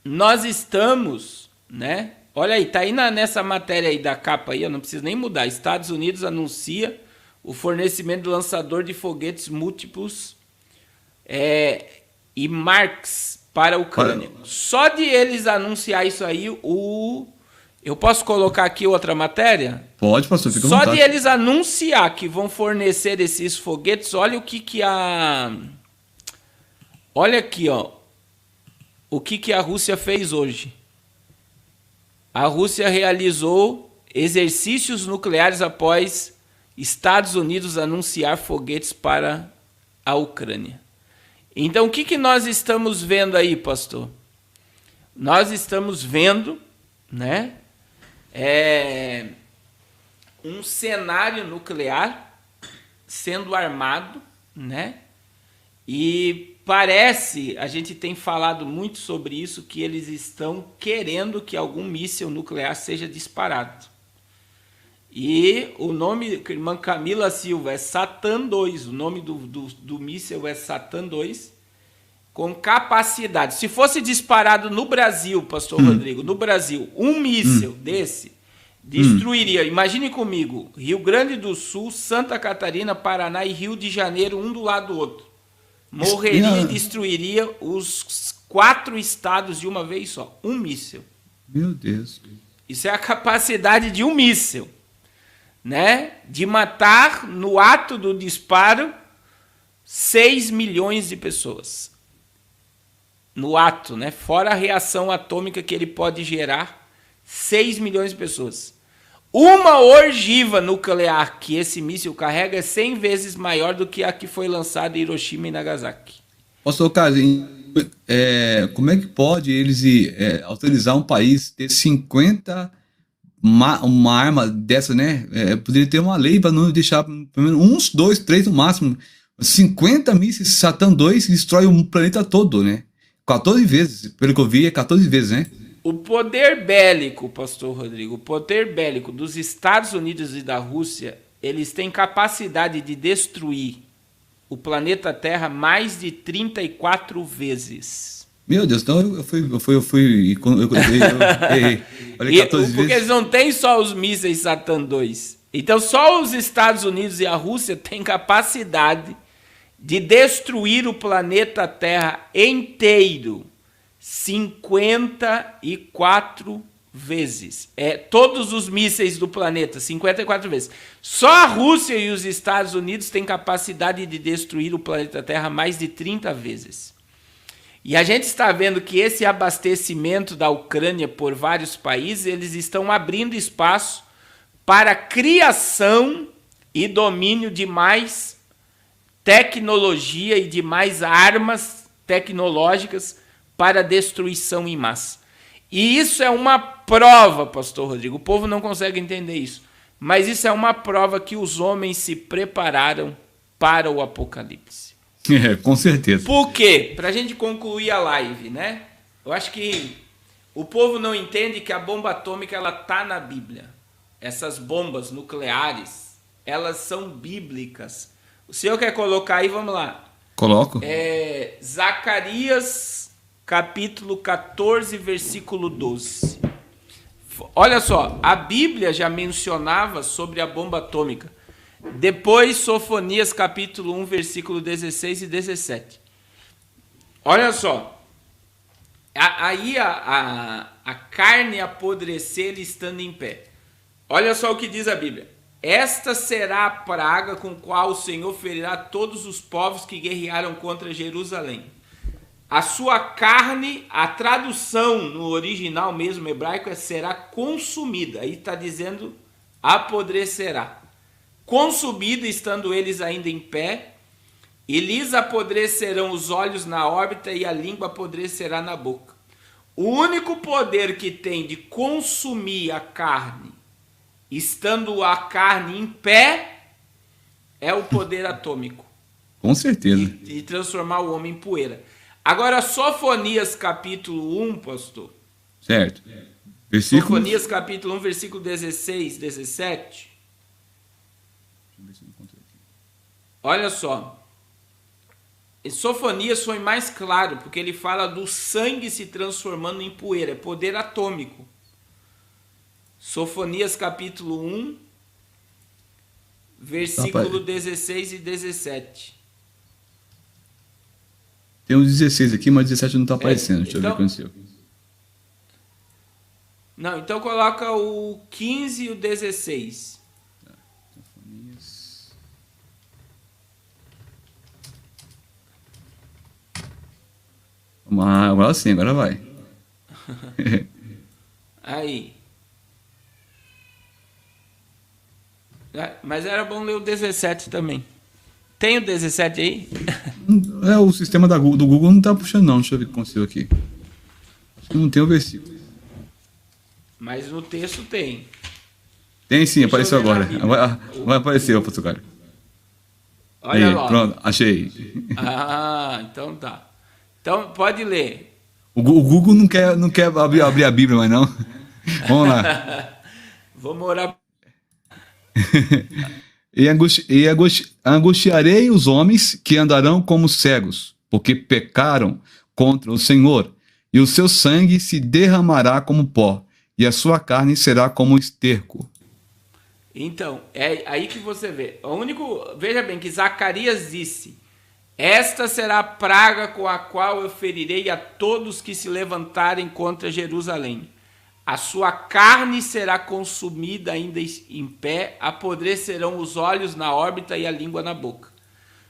nós estamos, né? Olha aí, tá aí nessa matéria aí da capa aí, eu não preciso nem mudar. Estados Unidos anuncia o fornecimento de lançador de foguetes múltiplos e Marks para a Ucrânia. Só de eles anunciar isso aí, eu posso colocar aqui outra matéria? Pode, pastor, fica à Só vontade. de eles anunciar que vão fornecer esses foguetes, olha o que a... Olha aqui, ó. O que a Rússia fez hoje. A Rússia realizou exercícios nucleares após Estados Unidos anunciar foguetes para a Ucrânia. Então, o que nós estamos vendo aí, pastor? Nós estamos vendo, né, um cenário nuclear sendo armado, né? E parece, a gente tem falado muito sobre isso, que eles estão querendo que algum míssil nuclear seja disparado. E o nome da irmã Camila Silva é Satan II, o nome do míssil é Satan II, com capacidade. Se fosse disparado no Brasil, pastor Rodrigo, no Brasil, um míssil desse destruiria, imagine comigo, Rio Grande do Sul, Santa Catarina, Paraná e Rio de Janeiro, um do lado do outro. Morreria e destruiria os 4 estados de uma vez só. Um míssil. Meu Deus. Isso é a capacidade de um míssil, né? De matar, no ato do disparo, 6 milhões de pessoas. No ato, né? Fora a reação atômica que ele pode gerar, 6 milhões de pessoas. Uma ogiva nuclear que esse míssil carrega é 100 vezes maior do que a que foi lançada em Hiroshima e Nagasaki. Pastor Carlos, como é que pode eles autorizar um país ter 50, uma arma dessa, né? Poderia ter uma lei para não deixar pelo menos 1, 2, 3 no máximo. 50 mísseis Satan II destrói o planeta todo, né? 14 vezes, pelo que eu vi, é 14 vezes, né? O poder bélico, pastor Rodrigo, o poder bélico dos Estados Unidos e da Rússia, eles têm capacidade de destruir o planeta Terra mais de 34 vezes. Meu Deus, então eu fui olha, 14 porque vezes. eles não têm só os mísseis Satan II. Então só os Estados Unidos e a Rússia têm capacidade de destruir o planeta Terra inteiro 54 vezes. Todos os mísseis do planeta, 54 vezes. Só a Rússia e os Estados Unidos têm capacidade de destruir o planeta Terra mais de 30 vezes. E a gente está vendo que esse abastecimento da Ucrânia por vários países, eles estão abrindo espaço para a criação e domínio de mais tecnologia e de mais armas tecnológicas para destruição em massa. E isso é uma prova, pastor Rodrigo, o povo não consegue entender isso, mas isso é uma prova que os homens se prepararam para o Apocalipse. Com certeza. Por quê? Para a gente concluir a live, né? Eu acho que o povo não entende que a bomba atômica ela tá na Bíblia. Essas bombas nucleares, elas são bíblicas. O senhor quer colocar aí? Vamos lá. Coloco. Zacarias, capítulo 14, versículo 12. Olha só, a Bíblia já mencionava sobre a bomba atômica. Depois, Sofonias capítulo 1, versículo 16 e 17. Olha só. Aí a carne apodrecer estando em pé. Olha só o que diz a Bíblia. Esta será a praga com qual o Senhor ferirá todos os povos que guerrearam contra Jerusalém. A sua carne, a tradução no original mesmo hebraico será consumida. Aí está dizendo apodrecerá. Consumida estando eles ainda em pé, e lhes apodrecerão os olhos na órbita e a língua apodrecerá na boca. O único poder que tem de consumir a carne, estando a carne em pé, é o poder atômico. Com certeza. De transformar o homem em poeira. Agora, Sofonias capítulo 1, pastor. Certo. Versículo... Sofonias capítulo 1, versículo 16, 17. Olha só. Sofonias foi mais claro, porque ele fala do sangue se transformando em poeira. É poder atômico. Sofonias capítulo 1, versículo 16 e 17. Tem um 16 aqui, mas 17 não está aparecendo. Deixa eu ver o que aconteceu. Não, então coloca o 15 e o 16. Agora sim, agora vai. Aí. Mas era bom ler o 17 também. Tem o 17 aí? O sistema do Google não está puxando não. Deixa eu ver o que aconteceu aqui. Acho que não tem o versículo. Mas no texto tem. Tem sim, apareceu agora. Vai aparecer, pastor Cário. Olha aí, lá. Pronto, achei. Então tá. Então pode ler. O Google não quer abrir a Bíblia mais não. Vamos lá. Vamos orar. E angustiarei os homens que andarão como cegos, porque pecaram contra o Senhor, e o seu sangue se derramará como pó, e a sua carne será como esterco. Então, é aí que você vê. Veja bem que Zacarias disse: esta será a praga com a qual eu ferirei a todos que se levantarem contra Jerusalém. A sua carne será consumida ainda em pé, apodrecerão os olhos na órbita e a língua na boca.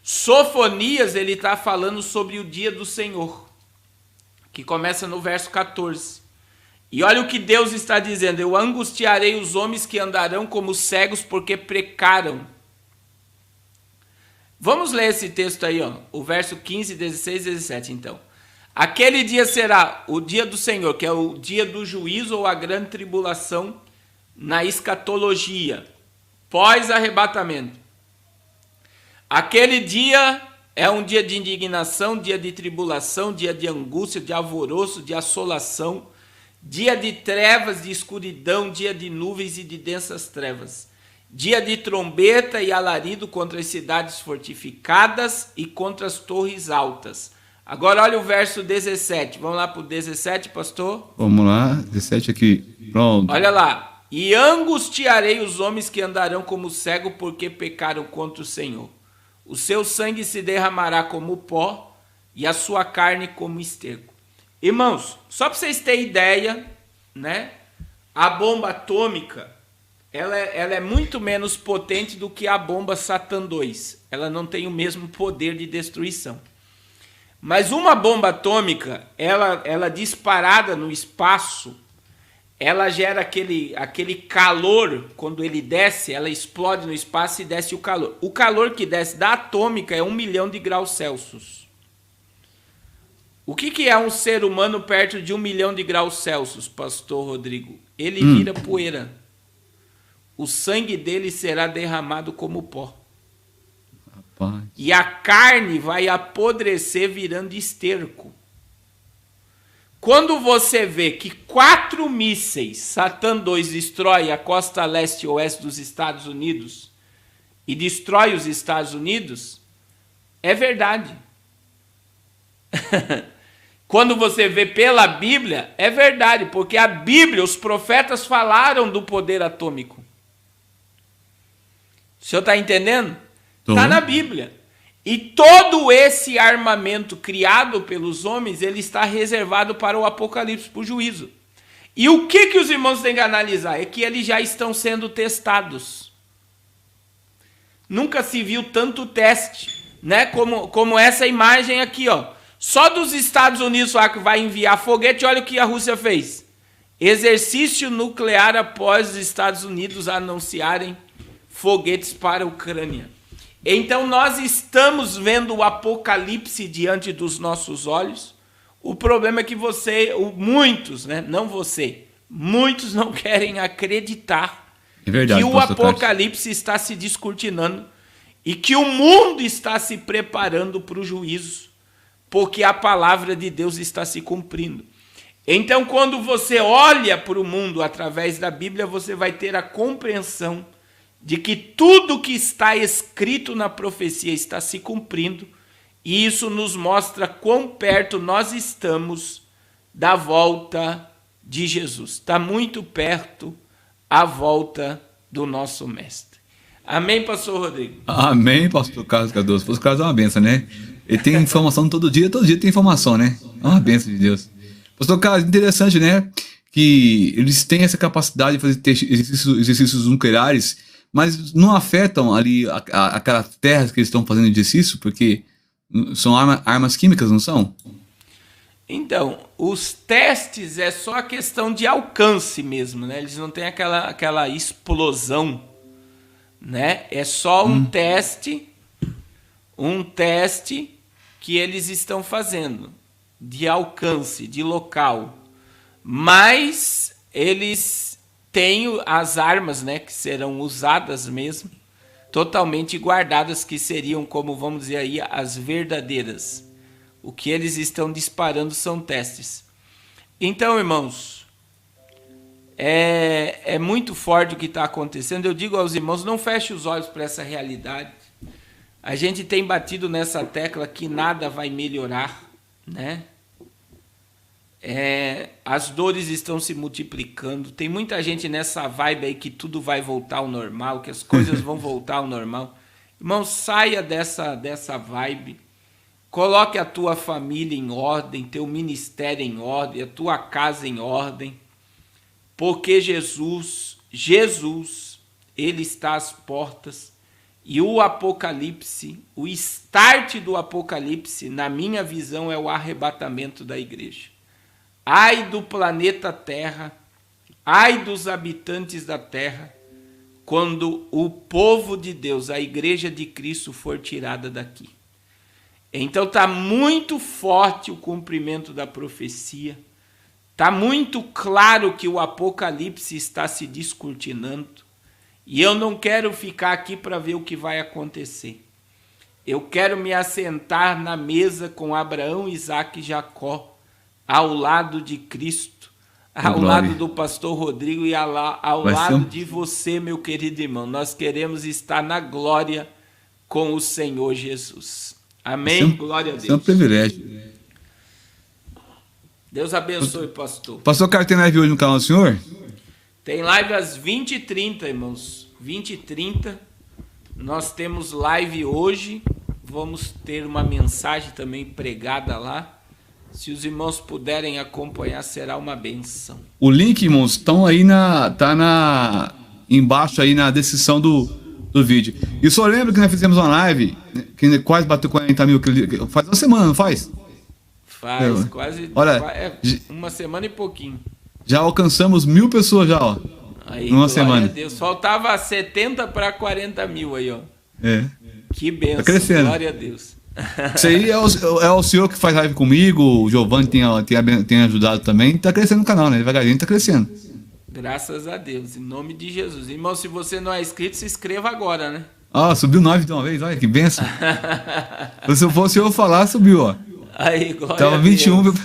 Sofonias, ele está falando sobre o dia do Senhor, que começa no verso 14. E olha o que Deus está dizendo: eu angustiarei os homens que andarão como cegos porque pecaram. Vamos ler esse texto aí, ó, o verso 15, 16 e 17 então. Aquele dia será o dia do Senhor, que é o dia do juízo ou a grande tribulação na escatologia, pós-arrebatamento. Aquele dia é um dia de indignação, dia de tribulação, dia de angústia, de alvoroço, de assolação, dia de trevas, de escuridão, dia de nuvens e de densas trevas, dia de trombeta e alarido contra as cidades fortificadas e contra as torres altas. Agora olha o verso 17. Vamos lá para o 17, pastor? Vamos lá, 17 aqui. Pronto. Olha lá. E angustiarei os homens que andarão como cego porque pecaram contra o Senhor. O seu sangue se derramará como pó e a sua carne como esterco. Irmãos, só para vocês terem ideia, né? A bomba atômica, ela é muito menos potente do que a bomba Satan II. Ela não tem o mesmo poder de destruição. Mas uma bomba atômica, ela disparada no espaço, ela gera aquele calor, quando ele desce, ela explode no espaço e desce o calor. O calor que desce da atômica é 1 milhão de graus Celsius. O que é um ser humano perto de 1 milhão de graus Celsius, pastor Rodrigo? Ele vira poeira. O sangue dele será derramado como pó. Rapaz. E a carne vai apodrecer virando esterco. Quando você vê que 4 mísseis Satan II destrói a costa leste e oeste dos Estados Unidos e destrói os Estados Unidos, é verdade. Quando você vê pela Bíblia, é verdade, porque a Bíblia, os profetas falaram do poder atômico. O senhor está entendendo? Está na Bíblia. E todo esse armamento criado pelos homens, ele está reservado para o Apocalipse, para o juízo. E o que os irmãos têm que analisar? É que eles já estão sendo testados. Nunca se viu tanto teste, né? Como essa imagem aqui, ó. Só dos Estados Unidos que vai enviar foguete, olha o que a Rússia fez. Exercício nuclear após os Estados Unidos anunciarem foguetes para a Ucrânia. Então nós estamos vendo o Apocalipse diante dos nossos olhos. O problema é que muitos, né? Não você, muitos não querem acreditar que o Apocalipse está se descortinando e que o mundo está se preparando para o juízo, porque a palavra de Deus está se cumprindo. Então, quando você olha para o mundo através da Bíblia, você vai ter a compreensão de que tudo que está escrito na profecia está se cumprindo, e isso nos mostra quão perto nós estamos da volta de Jesus. Está muito perto a volta do nosso Mestre. Amém, pastor Rodrigo? Amém, pastor Carlos Cardoso. Pastor Carlos é uma benção, né? Ele tem informação todo dia tem informação, né? É uma benção de Deus. Pastor Carlos, interessante, né? Que eles têm essa capacidade de fazer exercícios nucleares, mas não afetam ali aquelas terras que eles estão fazendo exercício, porque são armas químicas, não são? Então, os testes é só a questão de alcance mesmo, né? Eles não têm aquela explosão, né? É só um teste que eles estão fazendo de alcance, de local. Mas eles têm as armas, né, que serão usadas mesmo, totalmente guardadas, que seriam, como vamos dizer aí, as verdadeiras. O que eles estão disparando são testes. Então, irmãos, é muito forte o que está acontecendo. Eu digo aos irmãos, não feche os olhos para essa realidade. A gente tem batido nessa tecla que nada vai melhorar, né? As dores estão se multiplicando. Tem muita gente nessa vibe aí que tudo vai voltar ao normal, que as coisas vão voltar ao normal. Irmão, saia dessa vibe. Coloque a tua família em ordem, teu ministério em ordem, a tua casa em ordem. Porque Jesus, ele está às portas. E o Apocalipse, o start do Apocalipse, na minha visão, é o arrebatamento da igreja. Ai do planeta Terra, ai dos habitantes da Terra, quando o povo de Deus, a igreja de Cristo, for tirada daqui. Então está muito forte o cumprimento da profecia, está muito claro que o Apocalipse está se descortinando, e eu não quero ficar aqui para ver o que vai acontecer. Eu quero me assentar na mesa com Abraão, Isaque e Jacó, ao lado de Cristo, ao lado do pastor Rodrigo e ao lado de você, meu querido irmão. Nós queremos estar na glória com o Senhor Jesus. Amém? Glória a Deus. É um privilégio. Deus abençoe, pastor. Pastor Carlos, tem live hoje no canal do senhor? Tem live às 20h30, irmãos. 20h30. Nós temos live hoje. Vamos ter uma mensagem também pregada lá. Se os irmãos puderem acompanhar, será uma benção. O link, irmãos, estão aí embaixo aí na descrição do vídeo. E só lembro que nós fizemos uma live que quase bateu 40 mil. Faz uma semana, não faz? Faz, quase. Olha, uma semana e pouquinho. Já alcançamos 1.000 pessoas já, ó. Aí, numa semana. Deus. Faltava 70 para 40 mil aí, ó. Que benção. Tá crescendo. Glória a Deus. Isso aí é o senhor que faz live comigo, o Giovanni tem ajudado também. Tá crescendo o canal, né? Devagarinho tá crescendo. Graças a Deus, em nome de Jesus. Irmão, se você não é inscrito, se inscreva agora, né? Subiu 9 de uma vez, olha que benção. Se eu fosse eu falar, subiu, ó. Aí, glória Tava a 21. Deus.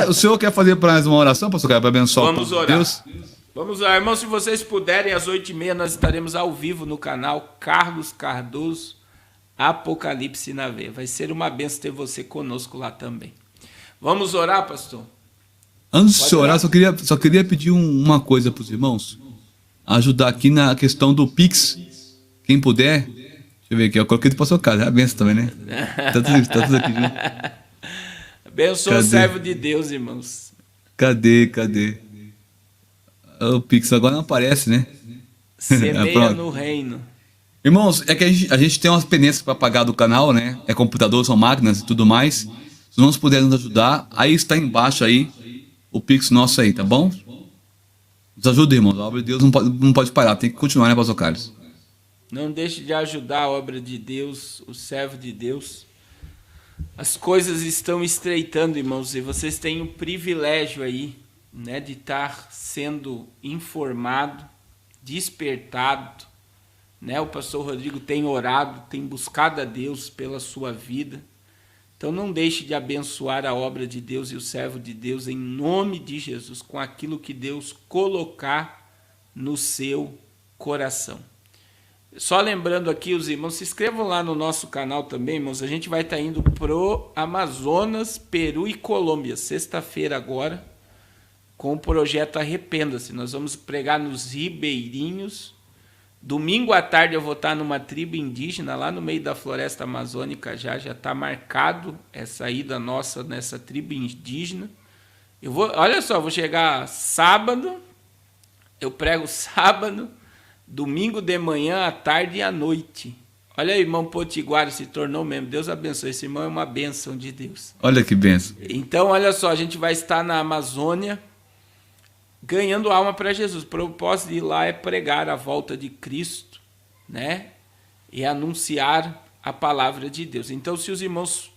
O senhor quer fazer para nós uma oração, pastor Carlos, para abençoar Vamos orar. Deus? Vamos orar. Irmão, se vocês puderem, às 8h30 nós estaremos ao vivo no canal Carlos Cardoso, Apocalipse na Veia. Vai ser uma benção ter você conosco lá também. Vamos orar, pastor? Antes de orar, só queria pedir uma coisa para os irmãos. Ajudar aqui na questão do Pix. Quem puder. Deixa eu ver aqui. Eu coloquei do pastor Carlos. É a benção também, né? Tá tudo aqui junto. Abençoa o servo de Deus, irmãos. Cadê? O Pix agora não aparece, né? Semeia no reino. Irmãos, é que a gente tem umas pendências para pagar do canal, né? É computador, são máquinas e tudo mais. Se os irmãos puderem nos ajudar, aí está embaixo aí o Pix nosso aí, tá bom? Nos ajuda, irmãos. A obra de Deus não pode parar, tem que continuar, né, pastor Carlos? Não deixe de ajudar a obra de Deus, o servo de Deus. As coisas estão estreitando, irmãos, e vocês têm o privilégio aí, né, de estar sendo informado, despertado, né? O pastor Rodrigo tem orado, tem buscado a Deus pela sua vida. Então não deixe de abençoar a obra de Deus e o servo de Deus em nome de Jesus, com aquilo que Deus colocar no seu coração. Só lembrando aqui, os irmãos, se inscrevam lá no nosso canal também, irmãos. A gente vai estar indo pro Amazonas, Peru e Colômbia, sexta-feira agora, com o projeto Arrependa-se. Nós vamos pregar nos ribeirinhos. Domingo à tarde eu vou estar numa tribo indígena lá no meio da floresta amazônica, já está marcado essa ida nossa nessa tribo indígena. Olha só, vou chegar sábado, eu prego sábado, domingo de manhã, à tarde e à noite. Olha aí, irmão Potiguara se tornou membro. Deus abençoe, esse irmão é uma bênção de Deus. Olha que bênção. Então, olha só, a gente vai estar na Amazônia, ganhando alma para Jesus. O propósito de ir lá é pregar a volta de Cristo, né? E anunciar a palavra de Deus. Então, se os irmãos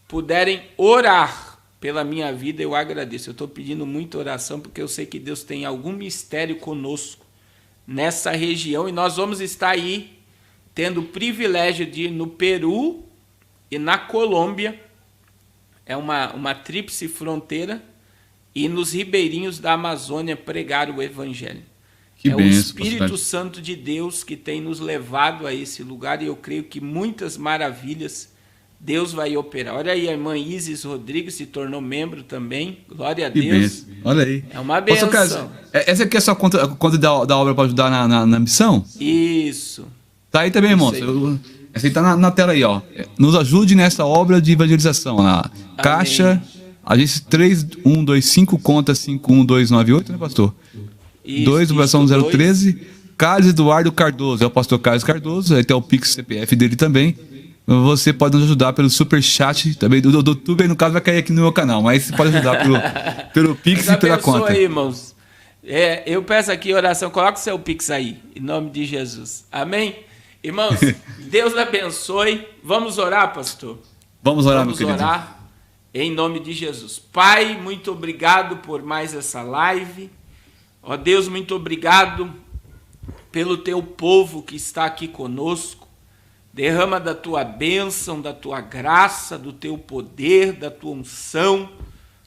puderem orar pela minha vida, eu agradeço. Eu estou pedindo muita oração, porque eu sei que Deus tem algum mistério conosco nessa região. E nós vamos estar aí, tendo o privilégio de ir no Peru e na Colômbia. É uma tríplice fronteira. E nos ribeirinhos da Amazônia pregar o Evangelho. Que bênção, o Espírito pastor. Santo de Deus que tem nos levado a esse lugar, e eu creio que muitas maravilhas Deus vai operar. Olha aí, a irmã Isis Rodrigues se tornou membro também. Glória a Que Deus. bênção. Olha aí. É uma bênção. Carlos, essa aqui é a sua conta da obra para ajudar na missão? Isso. Tá aí também, irmãos. Essa aí tá na tela aí, ó. Nos ajude nessa obra de evangelização. Na Caixa, agência 3125, conta 51298, né, pastor? Isso, 2, operação 013. Carlos Eduardo Cardoso, é o pastor Carlos Cardoso, aí tem o Pix CPF dele também. Você pode nos ajudar pelo superchat também do YouTube, aí no caso vai cair aqui no meu canal, mas você pode ajudar pelo Pix e pela conta. Aí, irmãos. Eu peço aqui oração, coloca o seu Pix aí, em nome de Jesus. Amém? Irmãos, Deus abençoe. Vamos orar, pastor? Vamos orar, meu querido. Vamos orar em nome de Jesus. Pai, muito obrigado por mais essa live. Ó Deus, muito obrigado pelo teu povo que está aqui conosco. Derrama da tua bênção, da tua graça, do teu poder, da tua unção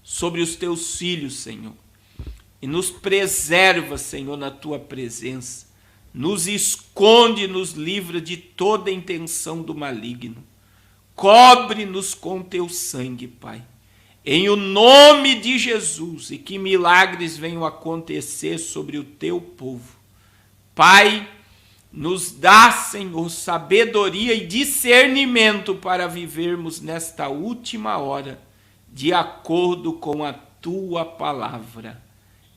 sobre os teus filhos, Senhor. E nos preserva, Senhor, na tua presença. Nos esconde, nos livra de toda intenção do maligno. Cobre-nos com teu sangue, Pai. Em o nome de Jesus, e que milagres venham acontecer sobre o teu povo. Pai, nos dá, Senhor, sabedoria e discernimento para vivermos nesta última hora, de acordo com a tua palavra.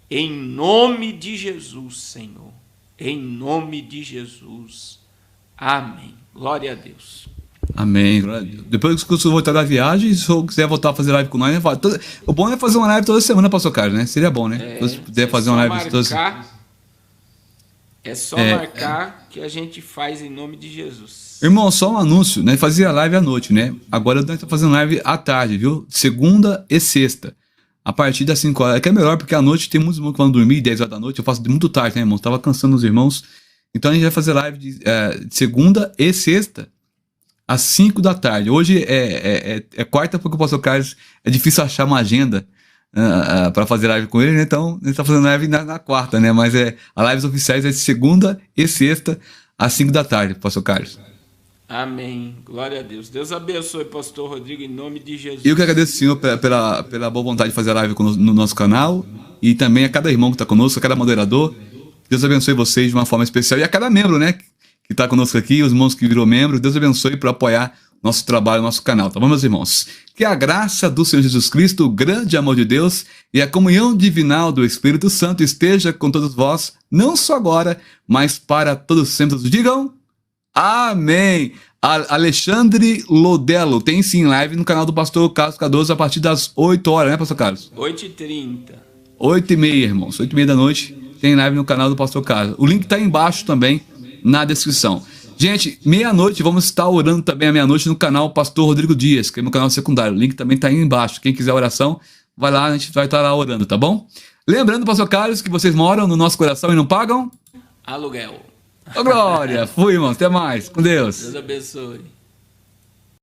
Em nome de Jesus, Senhor. Em nome de Jesus. Amém. Glória a Deus. Amém. Depois que eu voltar da viagem, se eu quiser voltar a fazer live com nós, o bom é fazer uma live toda semana, pastor Carlos, né? Seria bom, né? Se puder fazer uma live toda semana. É só marcar que a gente faz em nome de Jesus. Irmão, só um anúncio, né? Fazia live à noite, né? Agora nós estamos fazendo live à tarde, viu? Segunda e sexta. A partir das 5 horas. É que é melhor, porque à noite tem muitos irmãos que vão dormir, 10 horas da noite. Eu faço muito tarde, né, irmão? Tava cansando os irmãos. Então a gente vai fazer live de segunda e sexta, às 5 da tarde. Hoje é quarta, porque o pastor Carlos é difícil achar uma agenda para fazer live com ele, né? Então ele está fazendo live na quarta, né? Mas as lives oficiais é de segunda e sexta, às 5 da tarde, pastor Carlos. Amém. Glória a Deus. Deus abençoe, pastor Rodrigo, em nome de Jesus. Eu que agradeço, Senhor, pela boa vontade de fazer a live no nosso canal, e também a cada irmão que está conosco, a cada moderador. Deus abençoe vocês de uma forma especial, e a cada membro, né, que está conosco aqui, os irmãos que virou membro. Deus abençoe por apoiar nosso trabalho, nosso canal, tá bom, meus irmãos? Que a graça do Senhor Jesus Cristo, o grande amor de Deus e a comunhão divinal do Espírito Santo esteja com todos vós, não só agora, mas para todos sempre. Digam amém. Alexandre Lodelo tem sim live no canal do pastor Carlos Cardoso a partir das 8 horas, né, pastor Carlos? 8h30. 8h30, irmãos. 8h30 da noite tem live no canal do pastor Carlos. O link está aí embaixo também na descrição. Gente, meia-noite, vamos estar orando também à meia-noite no canal Pastor Rodrigo Dias, que é meu canal secundário. O link também está aí embaixo. Quem quiser oração, vai lá, a gente vai estar lá orando, tá bom? Lembrando, pastor Carlos, que vocês moram no nosso coração e não pagam Aluguel. Ô, glória! Fui, irmãos. Até mais. Com Deus. Deus abençoe.